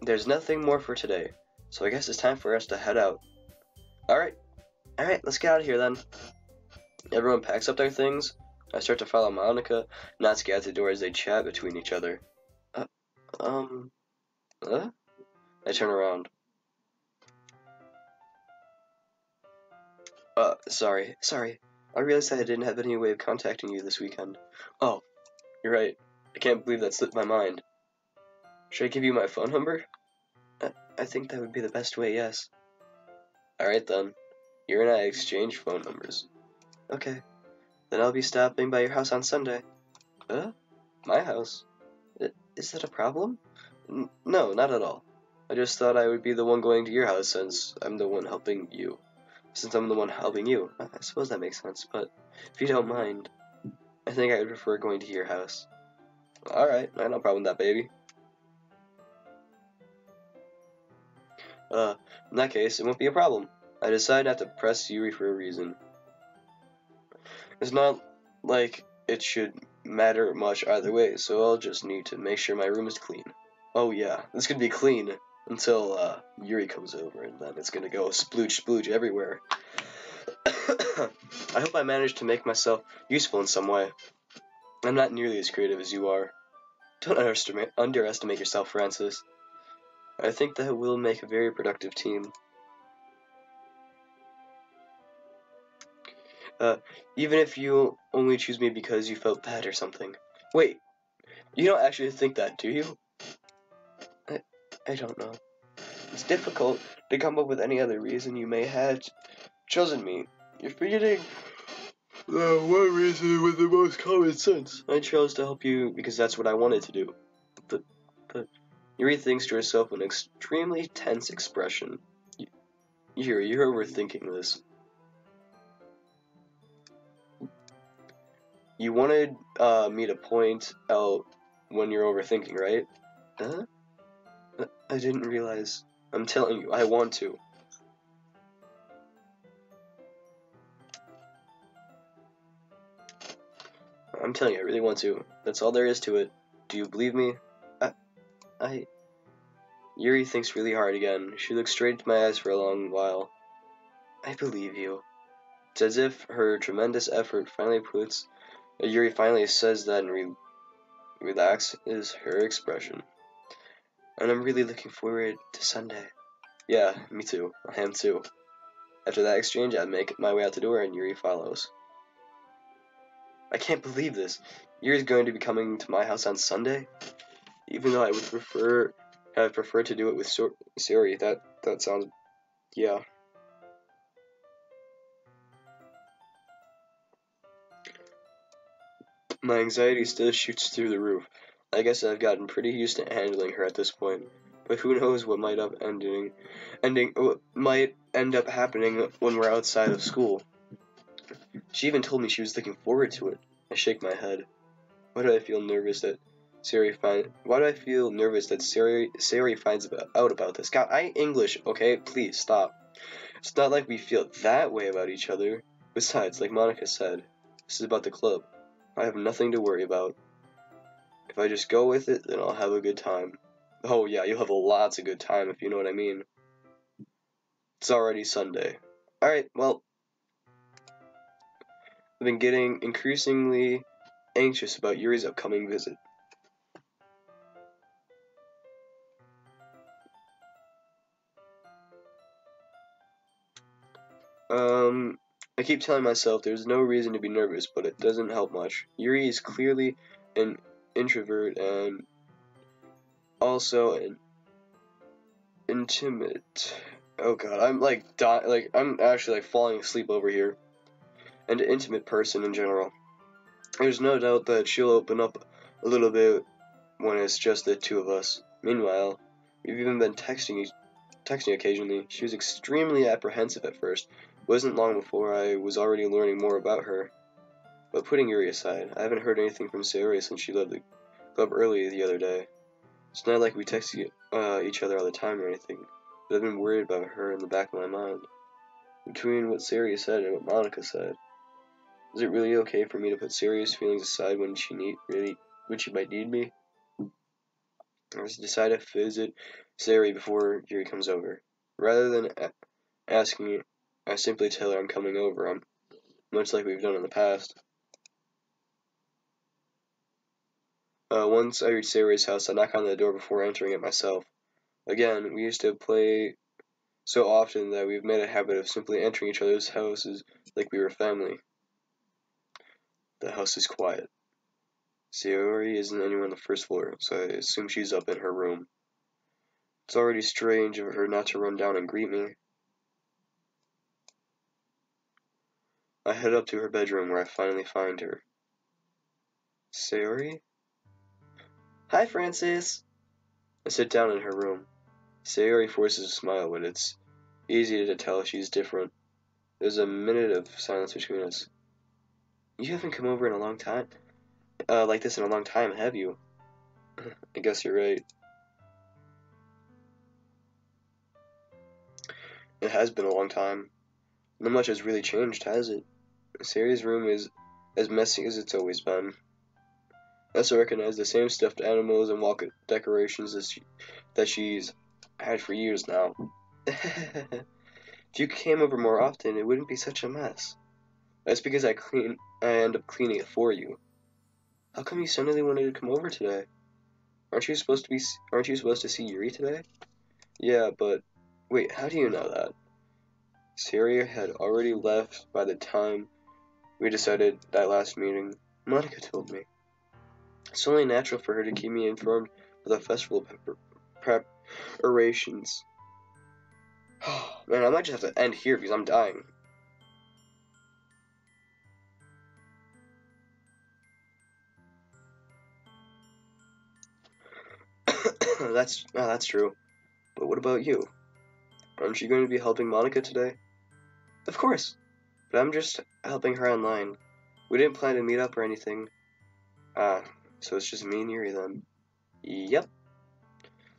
Speaker 1: there's nothing more for today, so I guess it's time for us to head out. Alright, let's get out of here then. Everyone packs up their things. I start to follow Monica, Natsuki out the door as they chat between each other. I turn around. Sorry. I realized I didn't have any way of contacting you this weekend. Oh, you're right. I can't believe that slipped my mind. Should I give you my phone number? I think that would be the best way, yes. Alright then. You and I exchange phone numbers. Okay. Then I'll be stopping by your house on Sunday. My house? Is that a problem? No, not at all. I just thought I would be the one going to your house since I'm the one helping you. I suppose that makes sense, but if you don't mind, I think I would prefer going to your house. Alright, I have no problem with that, baby. In that case, it won't be a problem. I decided not to press Yuri for a reason. It's not like it should matter much either way, so I'll just need to make sure my room is clean. Oh yeah, this could be clean until Yuri comes over, and then it's gonna go splooge everywhere. I hope I managed to make myself useful in some way. I'm not nearly as creative as you are. Don't underestimate yourself, Francis. I think that we'll make a very productive team. Even if you only choose me because you felt bad or something. Wait, you don't actually think that, do you? I don't know. It's difficult to come up with any other reason you may have chosen me. You're forgetting One reason with the most common sense. I chose to help you because that's what I wanted to do. But Yuri thinks to herself with an extremely tense expression. Yuri, you're overthinking this. You wanted me to point out when you're overthinking, right? Huh? I didn't realize. I'm telling you, I want to. I'm telling you, I really want to. That's all there is to it. Do you believe me? Yuri thinks really hard again. She looks straight into my eyes for a long while. I believe you. It's as if her tremendous effort finally puts. Yuri finally says that and relaxes her expression. And I'm really looking forward to Sunday. Yeah, me too. I am too. After that exchange, I make my way out the door and Yuri follows. I can't believe this. Yuri's going to be coming to my house on Sunday? Even though I would have preferred to do it with Siri. That sounds, yeah. My anxiety still shoots through the roof. I guess I've gotten pretty used to handling her at this point. But who knows what might end up happening when we're outside of school. She even told me she was looking forward to it. I shake my head. Why do I feel nervous that Sari finds out about this? God, English, okay? Please stop. It's not like we feel that way about each other. Besides, like Monica said, this is about the club. I have nothing to worry about. If I just go with it, then I'll have a good time. Oh yeah, you'll have lots of good time if you know what I mean. It's already Sunday. Alright, well, I've been getting increasingly anxious about Yuri's upcoming visit. I keep telling myself there's no reason to be nervous, but it doesn't help much. Yuri is clearly an introvert and also an intimate. Oh god, I'm I'm actually falling asleep over here. An intimate person in general. There's no doubt that she'll open up a little bit when it's just the two of us. Meanwhile, we've even been texting occasionally. She was extremely apprehensive at first. It wasn't long before I was already learning more about her. But putting Yuri aside, I haven't heard anything from Sayori since she left the club early the other day. It's not like we text each other all the time or anything, but I've been worried about her in the back of my mind. Between what Sayori said and what Monica said, is it really okay for me to put Sayori's feelings aside when she might need me? I was decide to visit Sayori before Yuri comes over. Rather than asking, I simply tell her I'm coming over, much like we've done in the past. Once I reach Sayori's house, I knock on the door before entering it myself. Again, we used to play so often that we've made a habit of simply entering each other's houses like we were family. The house is quiet. Sayori isn't anywhere on the first floor, so I assume she's up in her room. It's already strange of her not to run down and greet me. I head up to her bedroom where I finally find her. Sayori? Hi, Francis! I sit down in her room. Sayori forces a smile, but it's easy to tell she's different. There's a minute of silence between us. You haven't come over in a long time? Like this in a long time, have you? I guess you're right. It has been a long time. Not much has really changed, has it? Sayori's room is as messy as it's always been. I also recognize the same stuffed animals and wall decorations that she's had for years now. If you came over more often, it wouldn't be such a mess. That's because I end up cleaning it for you. How come you suddenly wanted to come over today? Aren't you supposed to see Yuri today? Yeah, but wait, how do you know that? Syria had already left by the time we decided that last meeting. Monica told me. It's only natural for her to keep me informed of the festival preparations. Man, I might just have to end here because I'm dying.
Speaker 3: that's true. But what about you? Aren't you going to be helping Monica today? Of course, but I'm just helping her online. We didn't plan to meet up or anything. Ah, so it's just me and Yuri then. Yep.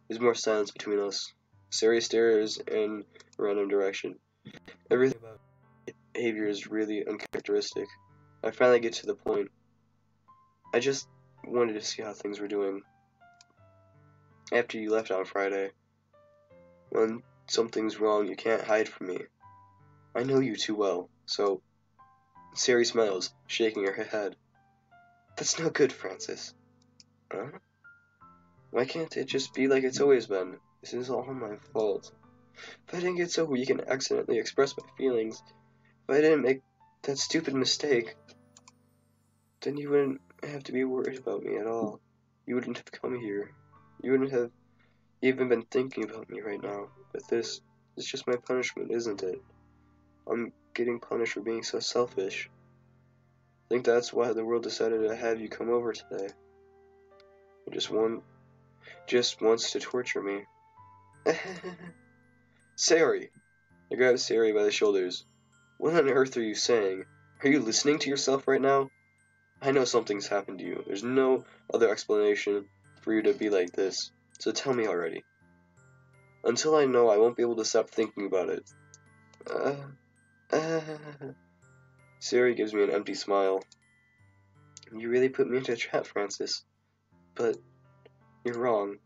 Speaker 3: There's more silence between us. Sari stares in a random direction. Everything about behavior is really uncharacteristic. I finally get to the point. I just wanted to see how things were doing. After you left on Friday. When something's wrong, you can't hide from me. I know you too well, so... Sari smiles, shaking her head. That's no good, Francis. Huh? Why can't it just be like it's always been? This is all my fault. If I didn't get so weak and accidentally express my feelings, if I didn't make that stupid mistake, then you wouldn't have to be worried about me at all. You wouldn't have come here. You wouldn't have even been thinking about me right now. But this is just my punishment, isn't it? I'm getting punished for being so selfish. I think that's why the world decided to have you come over today. It just wants to torture me. Sari! I grabbed Sari by the shoulders. What on earth are you saying? Are you listening to yourself right now? I know something's happened to you. There's no other explanation for you to be like this. So tell me already. Until I know, I won't be able to stop thinking about it. Sari gives me an empty smile. You really put me into a trap, Francis. But you're wrong.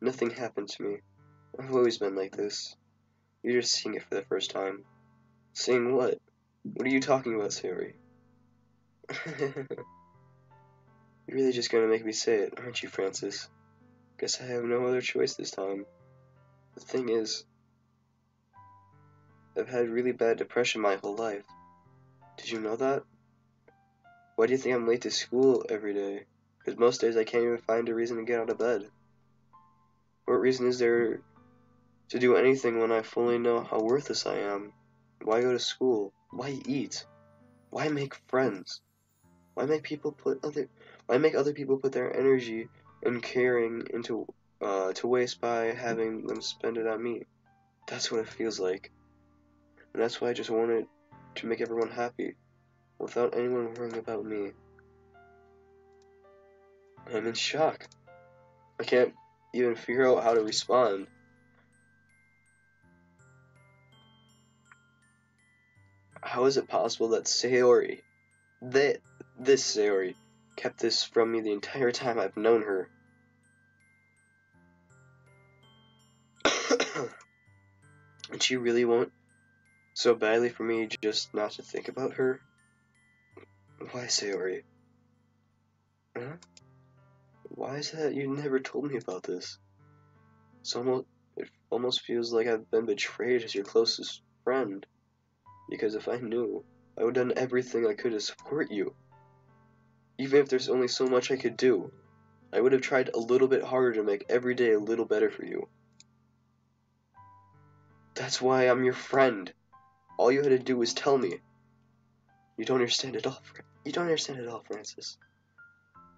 Speaker 3: Nothing happened to me. I've always been like this. You're just seeing it for the first time. Seeing what? What are you talking about, Sari? You're really just gonna make me say it, aren't you, Francis? Guess I have no other choice this time. The thing is, I've had really bad depression my whole life. Did you know that? Why do you think I'm late to school every day? Because most days I can't even find a reason to get out of bed. What reason is there to do anything when I fully know how worthless I am? Why go to school? Why eat? Why make friends? Why make other people put their energy and caring into to waste by having them spend it on me? That's what it feels like. And that's why I just wanted to make everyone happy, without anyone worrying about me. I'm in shock. I can't even figure out how to respond. How is it possible that this Sayori, kept this from me the entire time I've known her? And she really won't so badly for me just not to think about her? Why, Sayori? Huh? Why is that you never told me about this? It almost feels like I've been betrayed as your closest friend. Because if I knew, I would have done everything I could to support you. Even if there's only so much I could do, I would have tried a little bit harder to make every day a little better for you. That's why I'm your friend. All you had to do was tell me. You don't understand at all. You don't understand at all, Francis.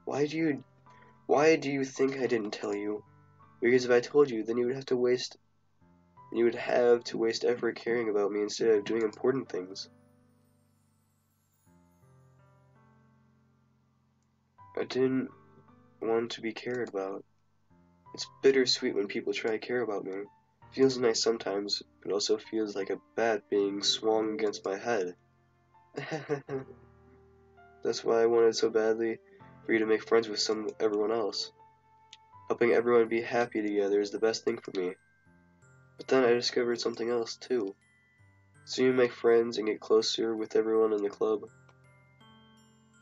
Speaker 3: Why do you think I didn't tell you? Because if I told you, then you would have to waste effort caring about me instead of doing important things. I didn't want to be cared about. It's bittersweet when people try to care about me. Feels nice sometimes, but also feels like a bat being swung against my head. That's why I wanted so badly for you to make friends with everyone else. Helping everyone be happy together is the best thing for me. But then I discovered something else too. So you make friends and get closer with everyone in the club.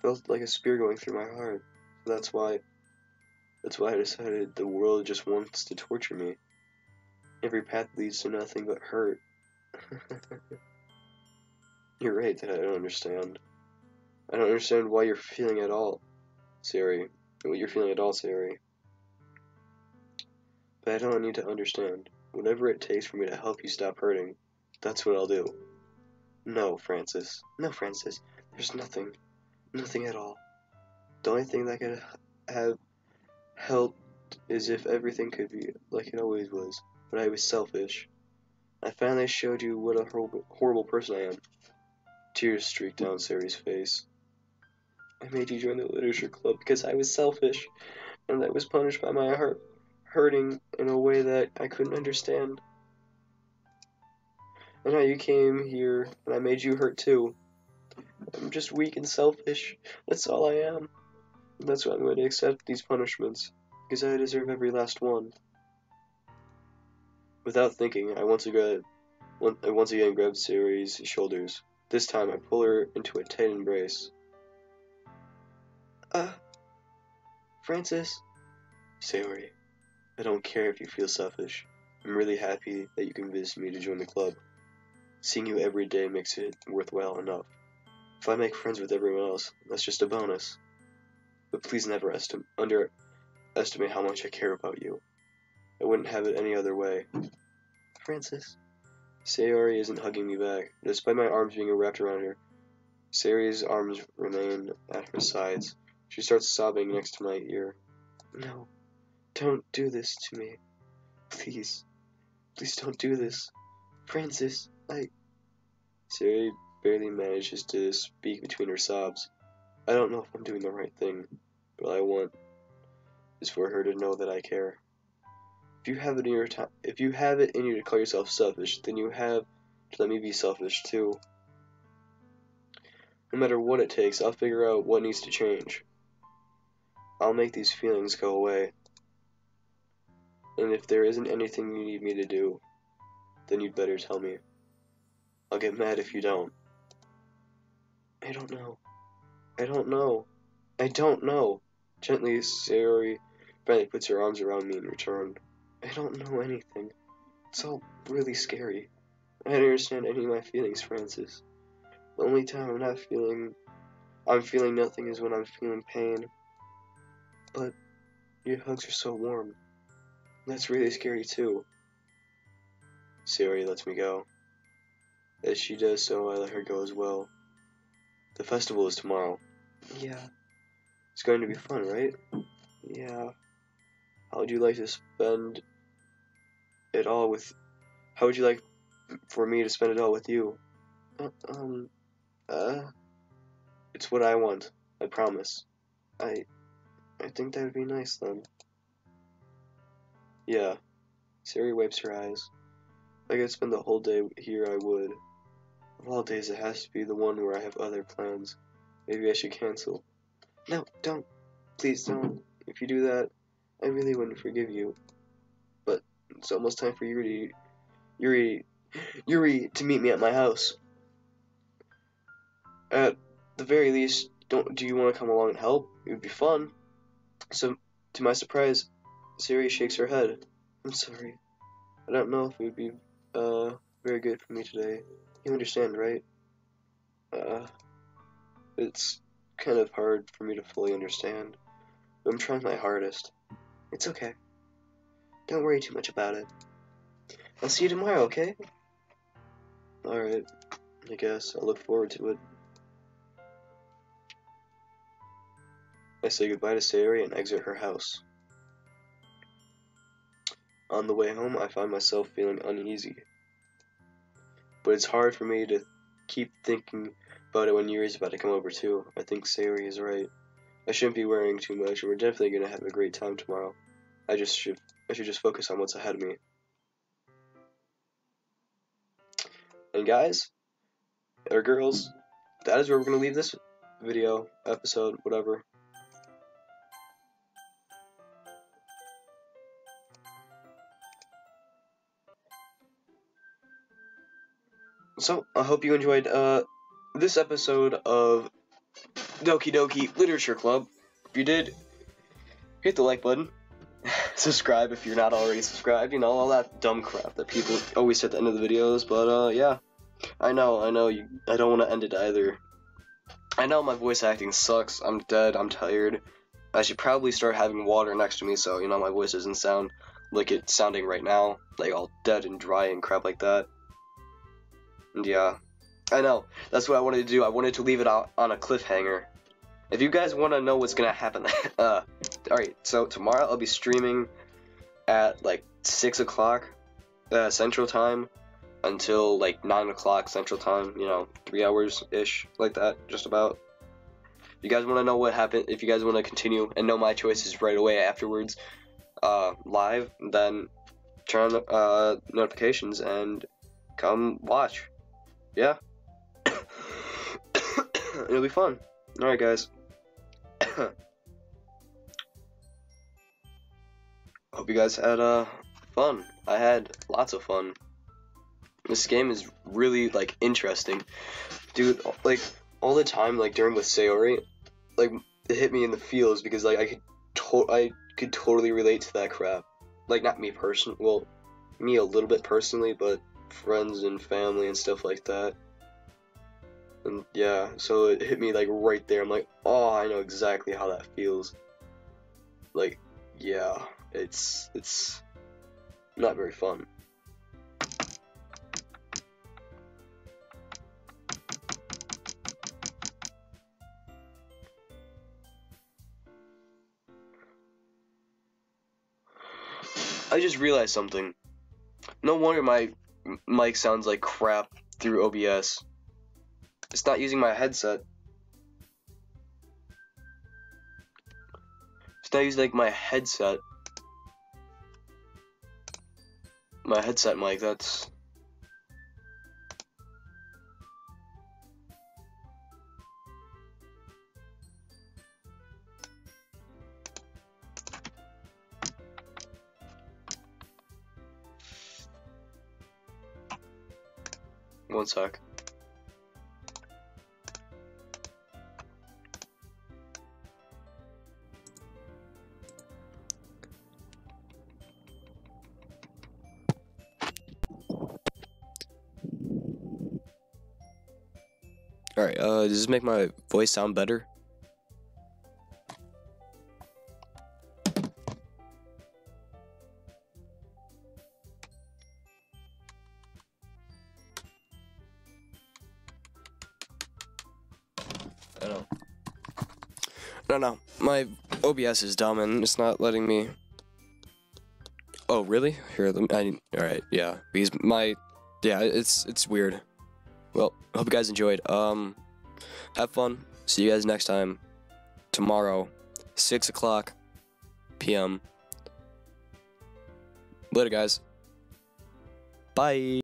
Speaker 3: Felt like a spear going through my heart. That's why I decided the world just wants to torture me. Every path leads to nothing but hurt. You're right that I don't understand. I don't understand why you're feeling at all, Sari. What you're feeling at all, Sari. But I don't need to understand. Whatever it takes for me to help you stop hurting, that's what I'll do. No, Francis. No, Francis. There's nothing at all. The only thing that could have helped as if everything could be like it always was, but I was selfish. I finally showed you what a horrible person I am. Tears streaked down Sari's face. I made you join the literature club because I was selfish, and I was punished by my heart hurting in a way that I couldn't understand. And now you came here, and I made you hurt too. I'm just weak and selfish. That's all I am. And that's why I'm going to accept these punishments, because I deserve every last one. Without thinking, I once again grabbed Sari's shoulders. This time, I pull her into a tight embrace. Francis. Sayori, I don't care if you feel selfish. I'm really happy that you convinced me to join the club. Seeing you every day makes it worthwhile enough. If I make friends with everyone else, that's just a bonus. But please never underestimate how much I care about you. I wouldn't have it any other way. Francis. Sayori isn't hugging me back. Despite my arms being wrapped around her, Sayori's arms remain at her sides. She starts sobbing next to my ear. No, don't do this to me. Please. Please don't do this. Francis, Sayori barely manages to speak between her sobs. I don't know if I'm doing the right thing, but all I want is for her to know that I care. If you have it in you to call yourself selfish, then you have to let me be selfish too. No matter what it takes, I'll figure out what needs to change. I'll make these feelings go away. And if there isn't anything you need me to do, then you'd better tell me. I'll get mad if you don't. I don't know. I don't know. I don't know. Gently, Sayori finally puts her arms around me in return. I don't know anything. It's all really scary. I don't understand any of my feelings, Francis. The only time I'm feeling nothing is when I'm feeling pain. But your hugs are so warm. That's really scary too. Sayori lets me go. As she does so, I let her go as well. The festival is tomorrow. Yeah. It's going to be fun, right? Yeah. How would you like to spend it all with... How would you like for me to spend it all with you? It's what I want. I promise. I think that would be nice then. Yeah. Sayori wipes her eyes. If I could spend the whole day here, I would. Of all days, it has to be the one where I have other plans. Maybe I should cancel. No, don't. Please don't. If you do that, I really wouldn't forgive you. But it's almost time for Yuri to meet me at my house. At the very least, do you want to come along and help? It would be fun. So, to my surprise, Sayori shakes her head. I'm sorry. I don't know if it would be very good for me today. You understand, right? It's kind of hard for me to fully understand, but I'm trying my hardest. It's okay. Don't worry too much about it. I'll see you tomorrow, okay? Alright, I guess I'll look forward to it. I say goodbye to Sayori and exit her house. On the way home, I find myself feeling uneasy. But it's hard for me to keep thinking about it when Yuri's about to come over too. I think Sayori is right. I shouldn't be worrying too much, and we're definitely gonna have a great time tomorrow. I should just focus on what's ahead of me. And guys, or girls, that is where we're gonna leave this video, episode, whatever. So, I hope you enjoyed this episode of Doki Literature Club. If you did, hit the like button. Subscribe if you're not already subscribed. You know, all that dumb crap that people always say at the end of the videos. But, yeah. I know, I don't want to end it either. I know my voice acting sucks. I'm dead. I'm tired. I should probably start having water next to me so, you know, my voice doesn't sound like it's sounding right now. Like, all dead and dry and crap like that. And yeah, I know, that's what I wanted to do. I wanted to leave it out on a cliffhanger. If you guys want to know what's gonna happen, Alright, so tomorrow I'll be streaming at like 6 o'clock Central Time until like 9 o'clock Central Time, 3 hours ish, like that, just about. If you guys want to know what happened, if you guys want to continue and know my choices right away afterwards, live, then turn on notifications and come watch. Yeah. It'll be fun. Alright, guys. Hope you guys had fun. I had lots of fun. This game is really like interesting, dude. Like all the time, like during with Sayori, like it hit me in the feels because like I could totally relate to that crap. Like not me well, me a little bit personally, but friends and family and stuff like that. And yeah, so it hit me like right there. I'm like, oh, I know exactly how that feels. Like, yeah, it's not very fun. I just realized something. No wonder my mic sounds like crap through OBS. It's not using my headset. It's not using like my headset. My headset mic, that's... One sec. Alright, does this make my voice sound better?
Speaker 2: I don't.
Speaker 1: No, my OBS is dumb and it's not letting me. Oh, really? Here, alright, yeah. Because it's weird. Well, hope you guys enjoyed. Have fun. See you guys next time. Tomorrow, 6 o'clock p.m. Later, guys. Bye.